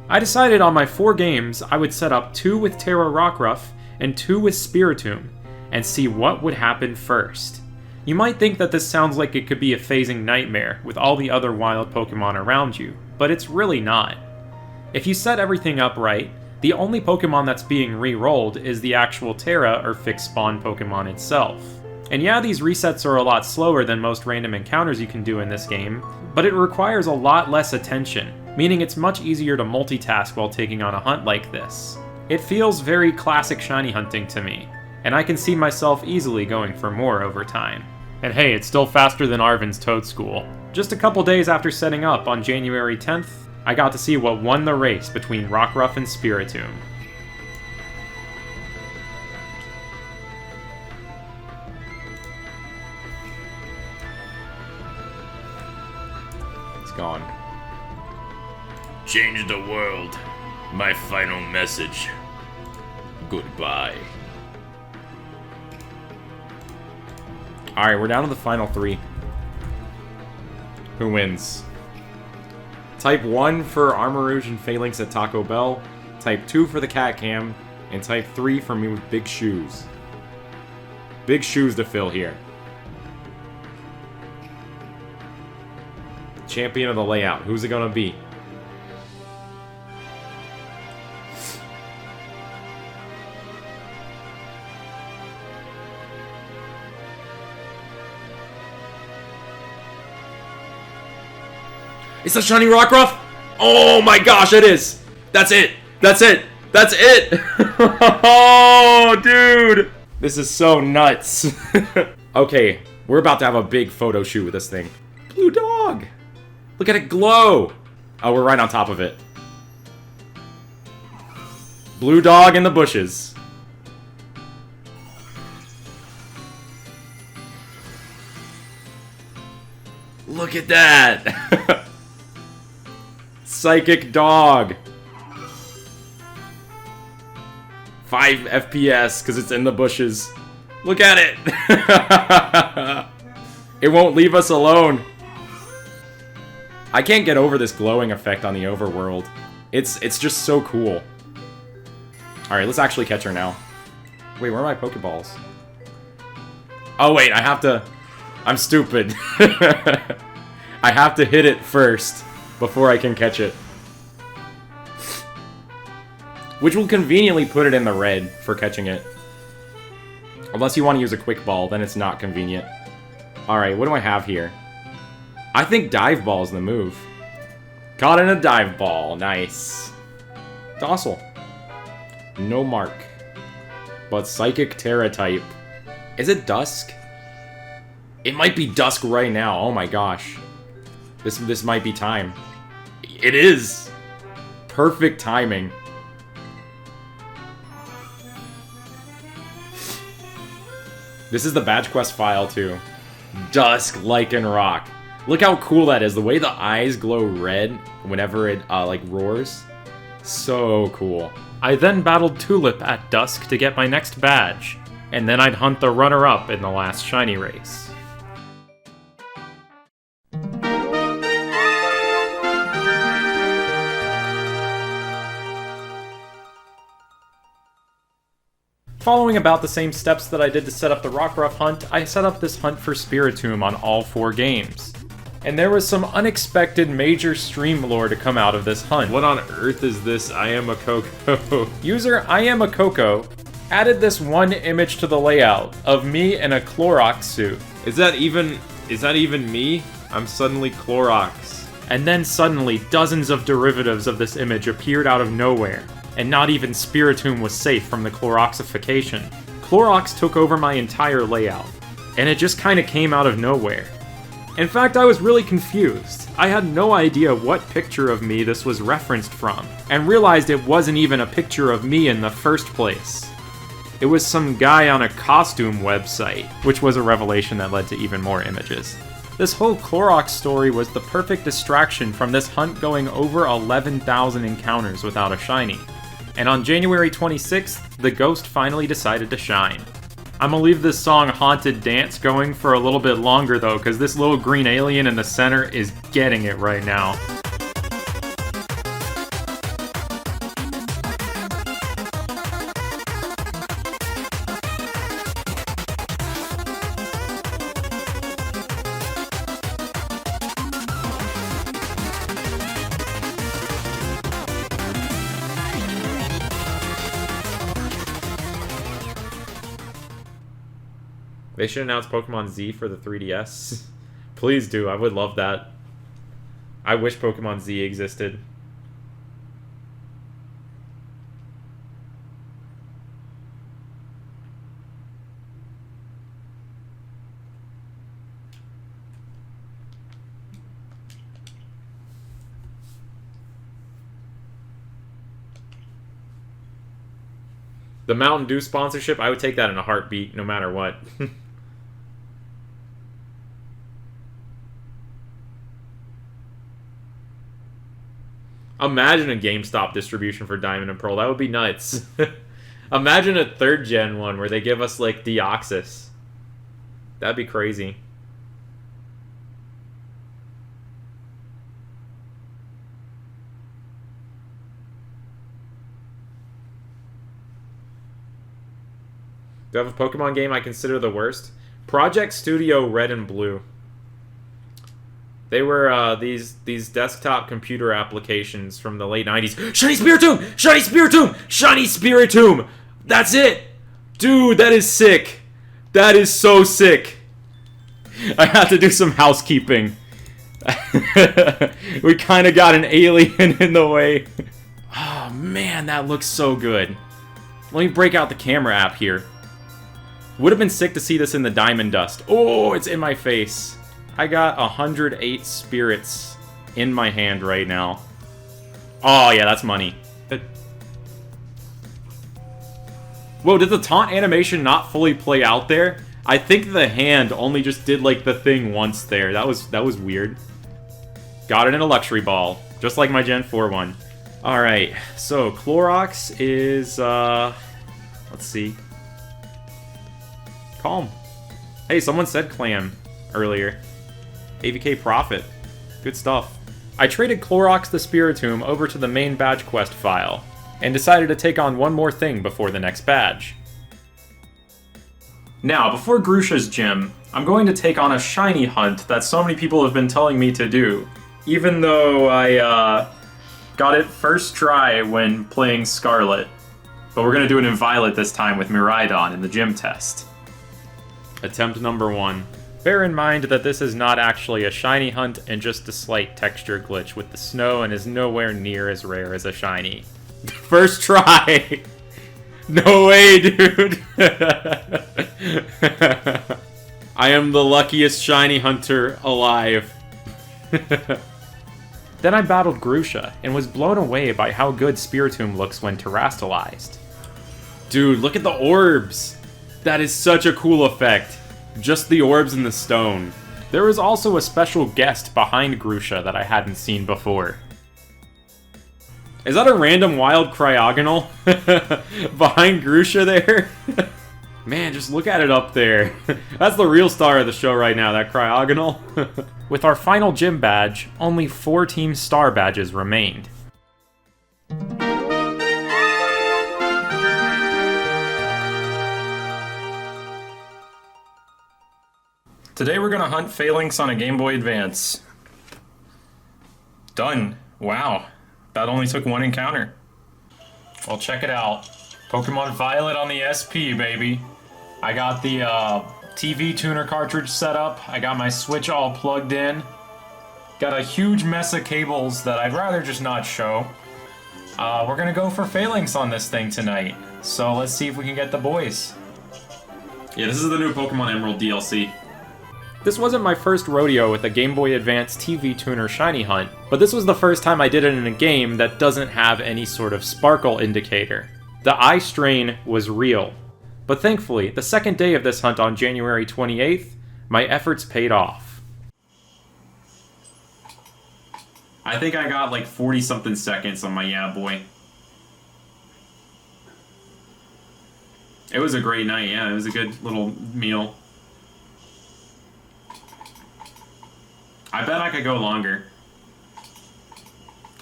I decided on my 4 games I would set up 2 with Terra Rockruff and 2 with Spiritomb, and see what would happen first. You might think that this sounds like it could be a phasing nightmare with all the other wild Pokemon around you, but it's really not. If you set everything up right, the only Pokemon that's being re-rolled is the actual Terra or fixed spawn Pokemon itself. And yeah, these resets are a lot slower than most random encounters you can do in this game, but it requires a lot less attention, meaning it's much easier to multitask while taking on a hunt like this. It feels very classic shiny hunting to me, and I can see myself easily going for more over time. And hey, it's still faster than Arven's Toad School. Just a couple days after setting up on January 10th, I got to see what won the race between Rockruff and Spiritomb. It's gone. Change the world. My final message. Goodbye. Alright, we're down to the final 3. Who wins? Type 1 for Armarouge and Phalanx at Taco Bell, Type 2 for the Cat Cam, and Type 3 for me with big shoes. Big shoes to fill here. Champion of the layout. Who's it gonna be? It's a shiny Rockruff? Oh my gosh, it is! That's it! That's it! That's it! Oh, dude! This is so nuts. Okay, we're about to have a big photo shoot with this thing. Blue dog! Look at it glow! Oh, we're right on top of it. Blue dog in the bushes. Look at that! Psychic dog. 5 FPS because it's in the bushes. Look at it! It won't leave us alone. I can't get over this glowing effect on the overworld. It's just so cool. Alright, let's actually catch her now. Wait, where are my Pokeballs? Oh wait, I have to... I'm stupid. I have to hit it first before I can catch it. Which will conveniently put it in the red for catching it. Unless you want to use a quick ball, then it's not convenient. Alright, what do I have here? I think Dive Ball's the move. Caught in a Dive Ball. Nice. Docile. No mark. But Psychic Terra type. Is it Dusk? It might be Dusk right now. Oh my gosh. This might be time. It is! Perfect timing. This is the badge quest file too. Dusk Lycanroc. Look how cool that is. The way the eyes glow red whenever it like roars. So cool. I then battled Tulip at dusk to get my next badge, and then I'd hunt the runner-up in the last shiny race. Following about the same steps that I did to set up the Rockruff hunt, I set up this hunt for Spiritomb on all 4 games. And there was some unexpected major stream lore to come out of this hunt. What on earth is this I am a Coco? User I am a Coco added this one image to the layout of me in a Clorox suit. Is that even me? I'm suddenly Clorox. And then suddenly, dozens of derivatives of this image appeared out of nowhere, and not even Spiritomb was safe from the Cloroxification. Clorox took over my entire layout, and it just kinda came out of nowhere. In fact, I was really confused. I had no idea what picture of me this was referenced from, and realized it wasn't even a picture of me in the first place. It was some guy on a costume website, which was a revelation that led to even more images. This whole Clorox story was the perfect distraction from this hunt going over 11,000 encounters without a shiny. And on January 26th, the ghost finally decided to shine. I'm gonna leave this song Haunted Dance going for a little bit longer though, because this little green alien in the center is getting it right now. They should announce Pokemon Z for the 3DS. Please do, I would love that. I wish Pokemon Z existed. The Mountain Dew sponsorship, I would take that in a heartbeat, no matter what. Imagine a GameStop distribution for Diamond and Pearl. That would be nuts. Imagine a 3rd gen one where they give us, like, Deoxys. That'd be crazy. Do I have a Pokemon game I consider the worst? Project Studio Red and Blue. They were these desktop computer applications from the late 90s. Shiny Spiritomb! Shiny Spiritomb! Shiny Spiritomb! That's it! Dude, that is sick. That is so sick. I have to do some housekeeping. We kind of got an alien in the way. Oh man, that looks so good. Let me break out the camera app here. Would have been sick to see this in the diamond dust. Oh, it's in my face. I got 108 spirits in my hand right now. Oh, yeah, that's money. Whoa, did the taunt animation not fully play out there? I think the hand only just did, like, the thing once there. That was weird. Got it in a luxury ball, just like my Gen 4 one. Alright, so Clorox is, let's see. Calm. Hey, someone said clam earlier. AVK Profit. Good stuff. I traded Clorox the Spiritomb over to the main badge quest file, and decided to take on one more thing before the next badge. Now, before Grusha's gym, I'm going to take on a shiny hunt that so many people have been telling me to do, even though I got it first try when playing Scarlet. But we're going to do it in Violet this time with Miraidon in the gym test. Attempt number 1. Bear in mind that this is not actually a shiny hunt and just a slight texture glitch with the snow and is nowhere near as rare as a shiny. First try! No way, dude! I am the luckiest shiny hunter alive. Then I battled Grusha and was blown away by how good Spiritomb looks when terastallized. Dude, look at the orbs! That is such a cool effect. Just the orbs in the stone. There was also a special guest behind Grusha that I hadn't seen before. Is that a random wild cryogonal? Behind Grusha there? Man, just look at it up there. That's the real star of the show right now, that cryogonal. With our final gym badge, only 4 team star badges remained. Today we're gonna hunt Phalanx on a Game Boy Advance. Done. Wow. That only took one encounter. Well, check it out. Pokemon Violet on the SP, baby. I got the TV tuner cartridge set up. I got my Switch all plugged in. Got a huge mess of cables that I'd rather just not show. We're gonna go for Phalanx on this thing tonight. So let's see if we can get the boys. Yeah, this is the new Pokemon Emerald DLC. This wasn't my first rodeo with a Game Boy Advance TV tuner shiny hunt, but this was the first time I did it in a game that doesn't have any sort of sparkle indicator. The eye strain was real. But thankfully, the second day of this hunt on January 28th, my efforts paid off. I think I got like 40-something seconds on my yeah boy. It was a great night, yeah. It was a good little meal. I bet I could go longer.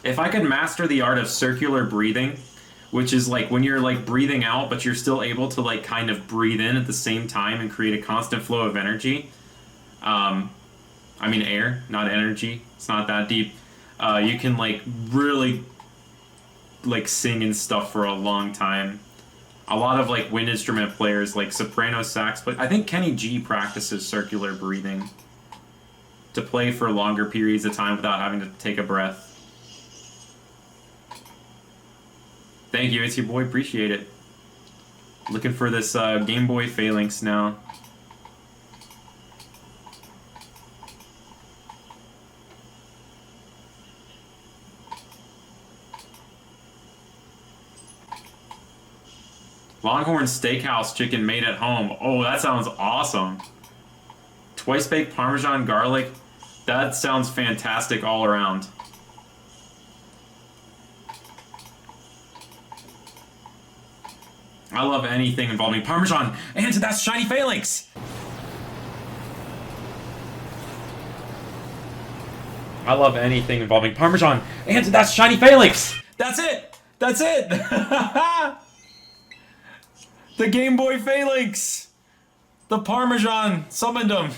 If I could master the art of circular breathing, which is like when you're like breathing out, but you're still able to like kind of breathe in at the same time and create a constant flow of energy. I mean air, not energy. It's not that deep. You can like really like sing and stuff for a long time. A lot of like wind instrument players, like soprano sax, but I think Kenny G practices circular breathing to play for longer periods of time without having to take a breath. Thank you, it's your boy, appreciate it. Looking for this Game Boy Phalanx now. Longhorn Steakhouse chicken made at home. Oh, that sounds awesome. Twice baked Parmesan garlic. That sounds fantastic all around. I love anything involving Parmesan, and that's shiny Phalanx! I love anything involving Parmesan, and that's shiny Phalanx! That's it! That's it! The Game Boy Phalanx! The Parmesan summoned him!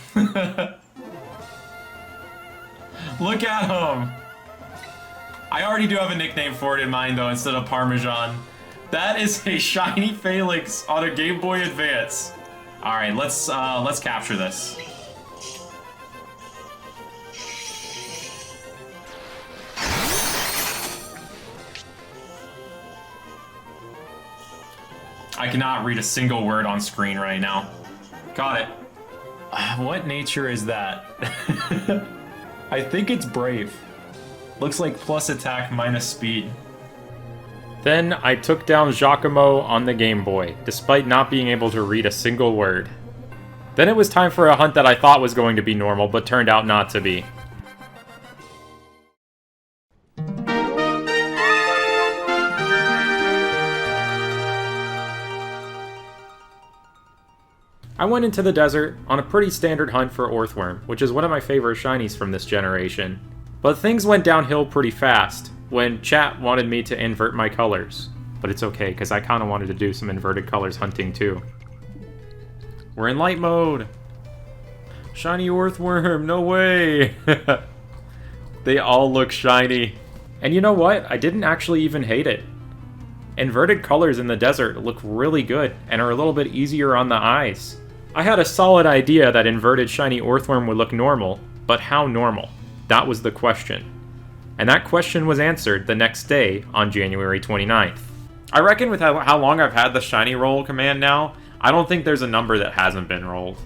Look at him! I already do have a nickname for it in mind though, instead of Parmesan. That is a shiny Phalanx on a Game Boy Advance. Alright, let's capture this. I cannot read a single word on screen right now. Got it. What nature is that? I think it's brave. Looks like plus attack minus speed. Then I took down Giacomo on the Game Boy, despite not being able to read a single word. Then it was time for a hunt that I thought was going to be normal, but turned out not to be. I went into the desert on a pretty standard hunt for Earthworm, which is one of my favorite shinies from this generation. But things went downhill pretty fast when chat wanted me to invert my colors. But it's okay, because I kind of wanted to do some inverted colors hunting too. We're in light mode! Shiny Earthworm, no way! They all look shiny. And you know what? I didn't actually even hate it. Inverted colors in the desert look really good and are a little bit easier on the eyes. I had a solid idea that inverted shiny Earthworm would look normal, but how normal? That was the question. And that question was answered the next day on January 29th. I reckon with how long I've had the shiny roll command now, I don't think there's a number that hasn't been rolled.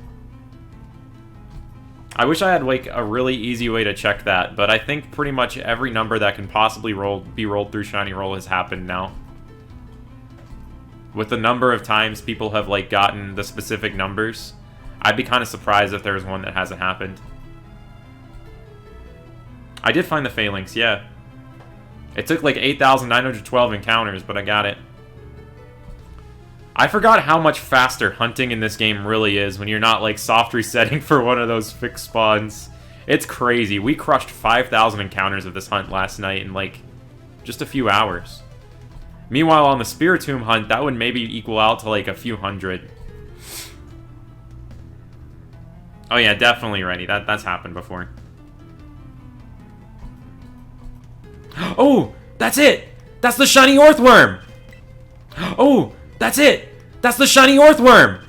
I wish I had like a really easy way to check that, but I think pretty much every number that can possibly be rolled through shiny roll has happened now. With the number of times people have like gotten the specific numbers, I'd be kind of surprised if there was one that hasn't happened. I did find the Phalanx, yeah. It took like 8,912 encounters, but I got it. I forgot how much faster hunting in this game really is when you're not like soft resetting for one of those fixed spawns. It's crazy. We crushed 5,000 encounters of this hunt last night in like just a few hours. Meanwhile, on the Spiritomb Hunt, that would maybe equal out to like a few hundred. Oh yeah, definitely ready. That's happened before. Oh, that's it! That's the shiny Earthworm! Oh, that's it! That's the shiny Earthworm!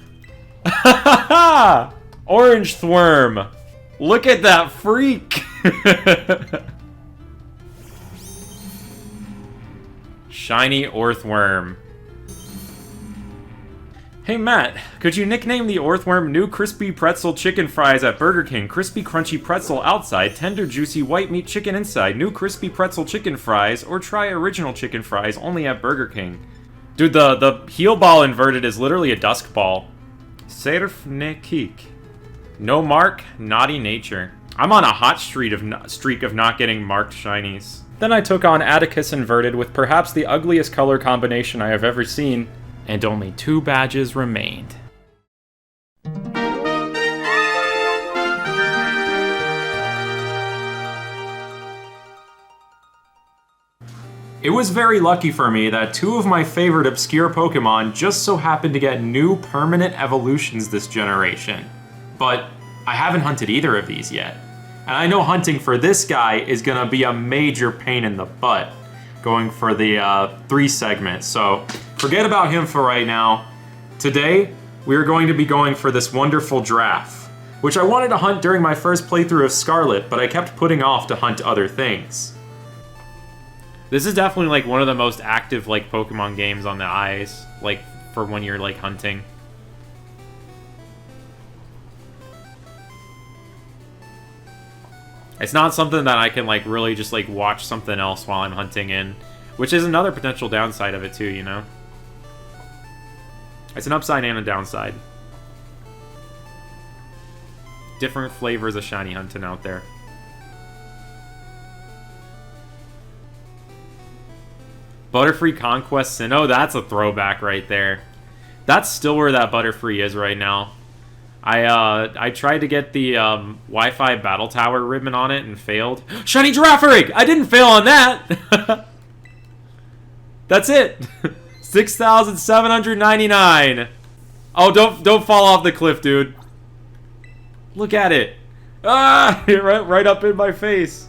Orange Thworm! Look at that freak! Shiny Earthworm. Hey Matt, could you nickname the Earthworm new crispy pretzel chicken fries at Burger King? Crispy crunchy pretzel outside, tender juicy white meat chicken inside, new crispy pretzel chicken fries, or try original chicken fries only at Burger King. Dude, the heel ball inverted is literally a dusk ball. Serf ne kik. No mark, naughty nature. I'm on a hot streak of not getting marked shinies. Then I took on Atticus inverted with perhaps the ugliest color combination I have ever seen, and only 2 badges remained. It was very lucky for me that 2 of my favorite obscure Pokemon just so happened to get new permanent evolutions this generation. But I haven't hunted either of these yet. And I know hunting for this guy is gonna be a major pain in the butt, going for the 3 segments, so forget about him for right now. Today, we're going to be going for this wonderful Giraffe, which I wanted to hunt during my first playthrough of Scarlet, but I kept putting off to hunt other things. This is definitely like one of the most active like Pokemon games on the eyes, like for when you're like hunting. It's not something that I can like really just like watch something else while I'm hunting in, which is another potential downside of it too, you know? It's an upside and a downside. Different flavors of shiny hunting out there. Butterfree Conquest Sin. Oh, that's a throwback right there. That's still where that Butterfree is right now. I tried to get the Wi-Fi Battle Tower ribbon on it and failed. Shiny Girafarig! I didn't fail on that! That's it! 6,799! Oh, don't fall off the cliff, dude. Look at it. Ah! Right up in my face.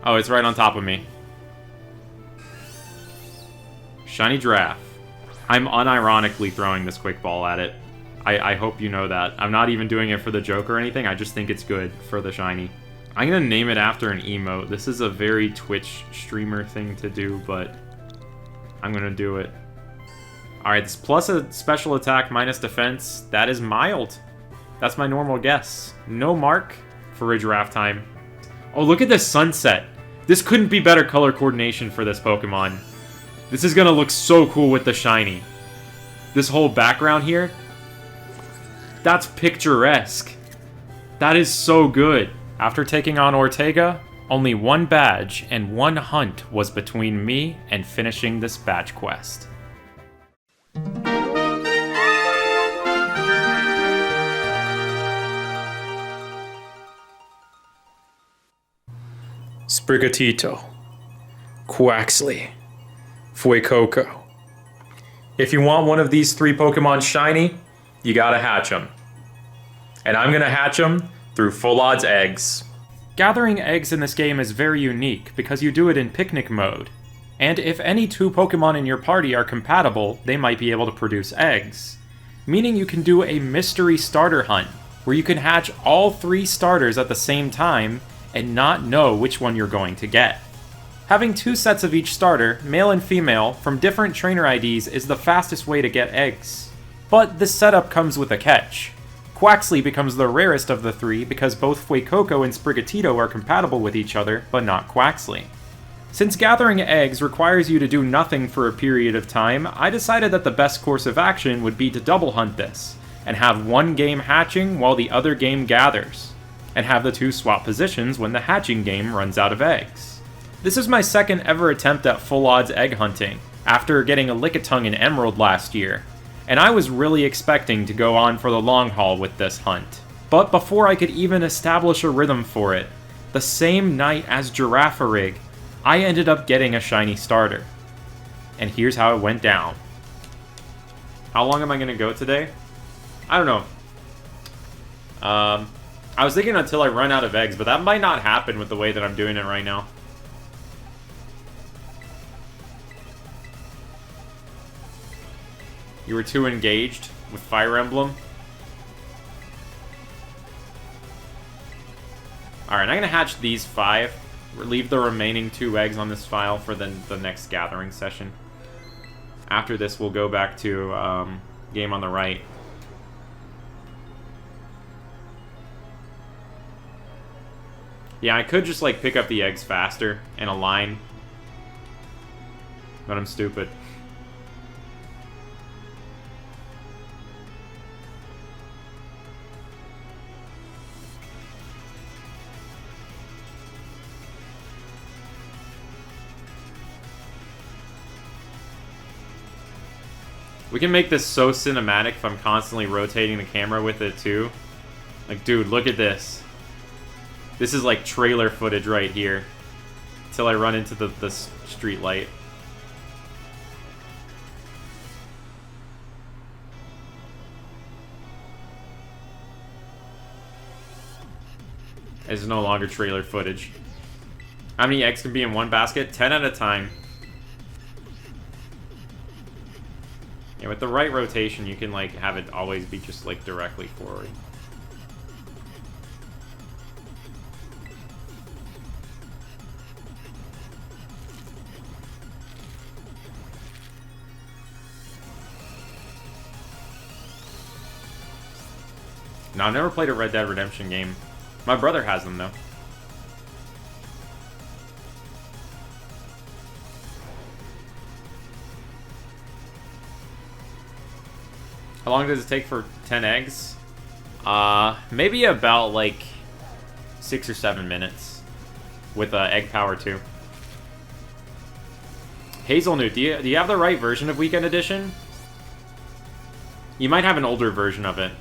Oh, it's right on top of me. Shiny Giraffe. I'm unironically throwing this quick ball at it. I hope you know that. I'm not even doing it for the joke or anything. I just think it's good for the shiny. I'm gonna name it after an emote. This is a very Twitch streamer thing to do, but I'm gonna do it. Alright, this plus a special attack minus defense. That is mild. That's my normal guess. No mark for a Giraffe time. Oh, look at this sunset. This couldn't be better color coordination for this Pokemon. This is gonna look so cool with the shiny. This whole background here, that's picturesque. That is so good. After taking on Ortega, only 1 badge and 1 hunt was between me and finishing this badge quest. Sprigatito, Quaxley, Fuecoco. If you want one of these 3 Pokemon shiny, you gotta hatch them. And I'm gonna hatch them through full odds eggs. Gathering eggs in this game is very unique because you do it in picnic mode. And if any 2 Pokemon in your party are compatible, they might be able to produce eggs. Meaning you can do a mystery starter hunt, where you can hatch all 3 starters at the same time and not know which one you're going to get. Having 2 sets of each starter, male and female, from different trainer IDs is the fastest way to get eggs. But this setup comes with a catch. Quaxley becomes the rarest of the 3 because both Fuecoco and Sprigatito are compatible with each other, but not Quaxley. Since gathering eggs requires you to do nothing for a period of time, I decided that the best course of action would be to double hunt this, and have one game hatching while the other game gathers, and have the 2 swap positions when the hatching game runs out of eggs. This is my second ever attempt at full odds egg hunting, after getting a Lickitung in Emerald last year, and I was really expecting to go on for the long haul with this hunt. But before I could even establish a rhythm for it, the same night as Girafarig, I ended up getting a shiny starter. And here's how it went down. How long am I going to go today? I don't know. I was thinking until I run out of eggs, but that might not happen with the way that I'm doing it right now. You were too engaged with Fire Emblem. Alright, I'm gonna hatch these 5. Leave the remaining 2 eggs on this file for the next gathering session. After this, we'll go back to game on the right. Yeah, I could just, like, pick up the eggs faster and align. But I'm stupid. We can make this so cinematic if I'm constantly rotating the camera with it, too. Like, dude, look at this. This is like trailer footage right here. Until I run into the street light. It's no longer trailer footage. How many eggs can be in one basket? 10 at a time. Yeah, with the right rotation, you can like have it always be just like directly forward. No, I've never played a Red Dead Redemption game. My brother has them, though. How long does it take for 10 eggs? Maybe about, like, 6 or 7 minutes. With egg power, too. Hazelnut, do you have the right version of Weekend Edition? You might have an older version of it.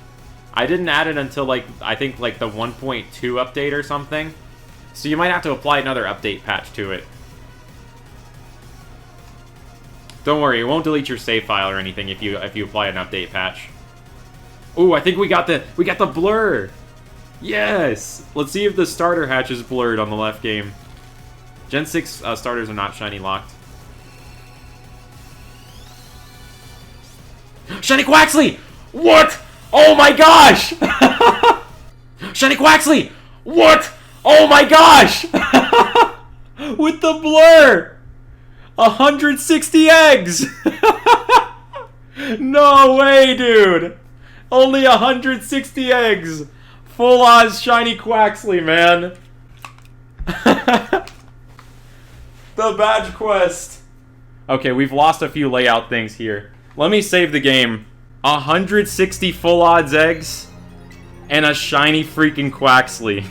I didn't add it until, like, I think, like, the 1.2 update or something. So you might have to apply another update patch to it. Don't worry, it won't delete your save file or anything if you apply an update patch. Ooh, I think we got the blur! Yes! Let's see if the starter hatch is blurred on the left game. Gen 6 starters are not shiny locked. Shiny Quaxley! What? Oh my gosh! Shiny Quaxley! What? Oh my gosh! With the blur! 160 eggs! No way, dude! Only 160 eggs! Full Oz Shiny Quaxley, man! The badge quest! Okay, we've lost a few layout things here. Let me save the game. 160 full odds eggs and a shiny freaking Quaxley.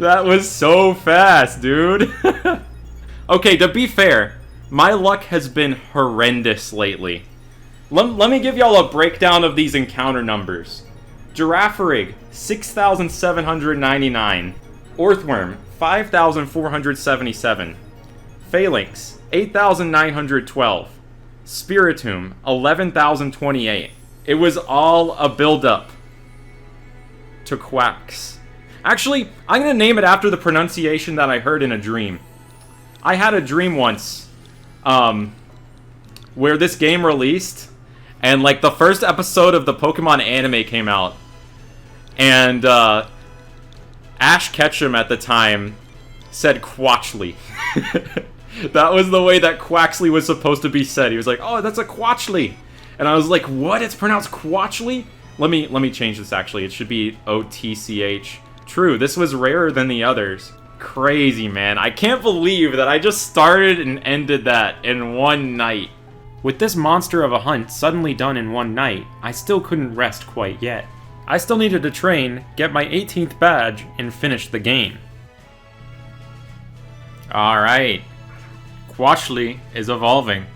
That was so fast, dude. Okay, to be fair, my luck has been horrendous lately. Let me give y'all a breakdown of these encounter numbers. Giraffarig, 6,799. Earthworm, 5,477. Phalanx, 8,912. Spiritomb, 11,028. It was all a build-up to Quacks. Actually, I'm gonna name it after the pronunciation that I heard in a dream. I had a dream once, where this game released, and like the first episode of the Pokemon anime came out, and Ash Ketchum at the time said Quatchley. That was the way that Quaxley was supposed to be said. He was like, "Oh, that's a Quatchley," and I was like, "What? It's pronounced Quatchley?" Let me change this. Actually, it should be OTCH. True, this was rarer than the others. Crazy, man. I can't believe that I just started and ended that in one night. With this monster of a hunt suddenly done in one night, I still couldn't rest quite yet. I still needed to train, get my 18th badge, and finish the game. Alright. Quatchley is evolving.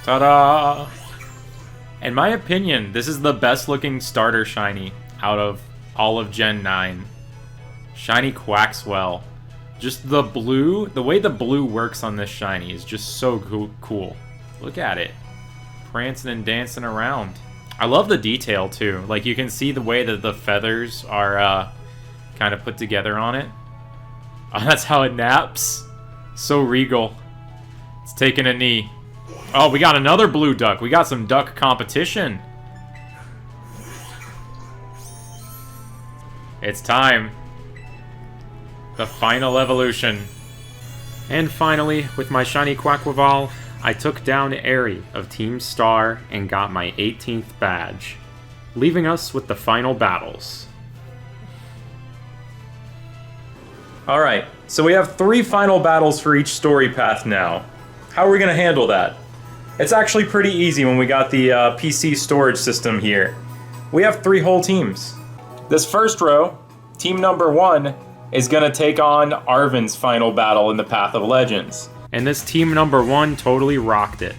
Ta-da! In my opinion, this is the best looking starter shiny out of all of Gen 9. Shiny Quaxwell. Just the blue, the way the blue works on this shiny is just so cool. Look at it. prancing and dancing around. I love the detail too. Like you can see the way that the feathers are kind of put together on it. Oh, that's how it naps. So regal. It's taking a knee. Oh, we got another blue duck. We got some duck competition. It's time. The final evolution. And finally, with my shiny Quaquaval, I took down Airy of Team Star and got my 18th badge, leaving us with the final battles. Alright, so we have 3 final battles for each story path now. How are we going to handle that? It's actually pretty easy when we got the PC storage system here. We have 3 whole teams. This first row, team number 1, is going to take on Arvin's final battle in the Path of Legends. And this team number 1 totally rocked it.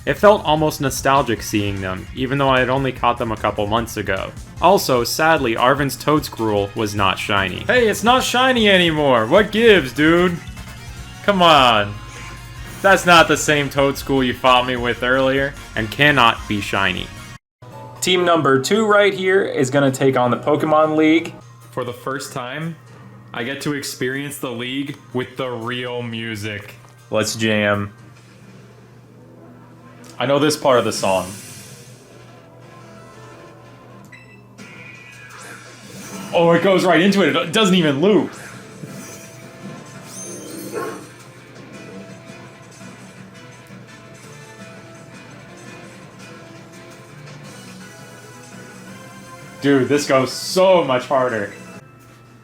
It felt almost nostalgic seeing them, even though I had only caught them a couple months ago. Also, sadly, Arvin's Toadscruel was not shiny. Hey, it's not shiny anymore! What gives, dude? Come on. That's not the same Toadscruel you fought me with earlier, and cannot be shiny. Team number 2 right here is going to take on the Pokemon League. For the first time, I get to experience the league with the real music. Let's jam. I know this part of the song. Oh, it goes right into it. It doesn't even loop. Dude, this goes so much harder.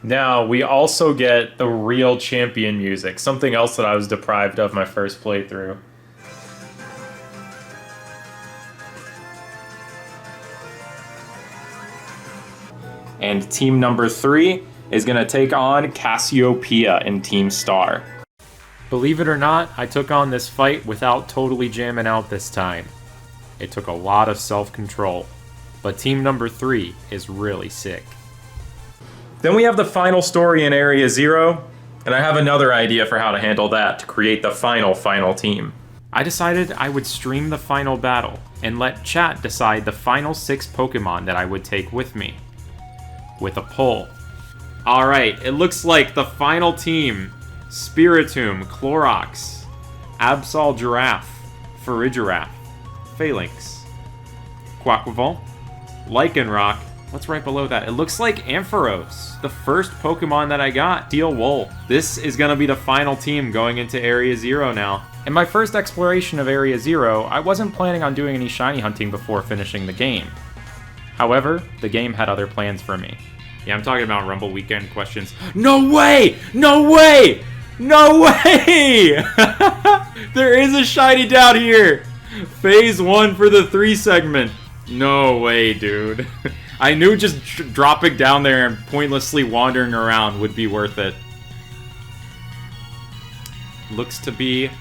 Now, we also get the real champion music, something else that I was deprived of my first playthrough. And team number 3 is going to take on Cassiopeia in Team Star. Believe it or not, I took on this fight without totally jamming out this time. It took a lot of self-control, but team number 3 is really sick. Then we have the final story in Area 0, and I have another idea for how to handle that to create the final team. I decided I would stream the final battle and let chat decide the final 6 Pokemon that I would take with me. With a poll. Alright, it looks like the final team: Spiritomb, Clorox, Absol Giraffe, Farigiraf, Phalanx, Quaquaval, Lycanroc. What's right below that? It looks like Ampharos, the first Pokemon that I got, Steel Wool. This is gonna be the final team going into Area 0 now. In my first exploration of Area 0, I wasn't planning on doing any shiny hunting before finishing the game. However, the game had other plans for me. Yeah, I'm talking about Rumble Weekend questions. No way! No way! No way! There is a shiny down here! Phase 1 for the 3 segment. No way, dude. I knew just dropping down there and pointlessly wandering around would be worth it. Looks to be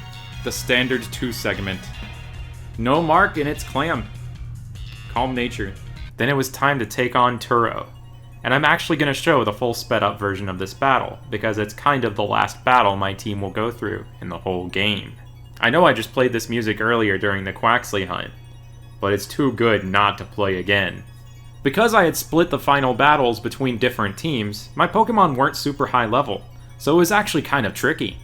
the standard 2 segment. No mark in its clam. Calm nature. Then it was time to take on Turo. And I'm actually going to show the full sped up version of this battle, because it's kind of the last battle my team will go through in the whole game. I know I just played this music earlier during the Quaxley hunt, but it's too good not to play again. Because I had split the final battles between different teams, my Pokemon weren't super high level, so it was actually kind of tricky.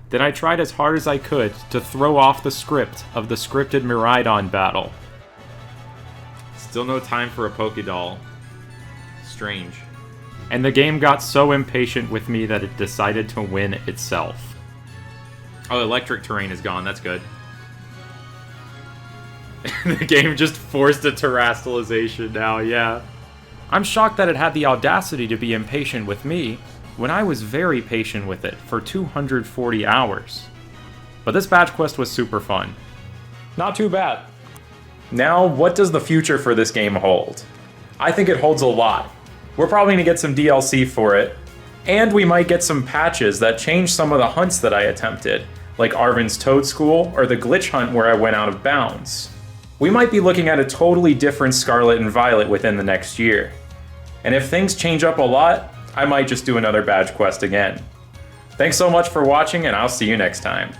Then I tried as hard as I could to throw off the script of the scripted Miraidon battle. Still no time for a Pokédoll. Strange. And the game got so impatient with me that it decided to win itself. Oh, electric terrain is gone, that's good. The game just forced a terrestrialization now, yeah. I'm shocked that it had the audacity to be impatient with me, when I was very patient with it for 240 hours. But this badge quest was super fun. Not too bad. Now, what does the future for this game hold? I think it holds a lot. We're probably going to get some DLC for it, and we might get some patches that change some of the hunts that I attempted, like Arven's Toad School or the glitch hunt where I went out of bounds. We might be looking at a totally different Scarlet and Violet within the next year. And if things change up a lot, I might just do another badge quest again. Thanks so much for watching, and I'll see you next time.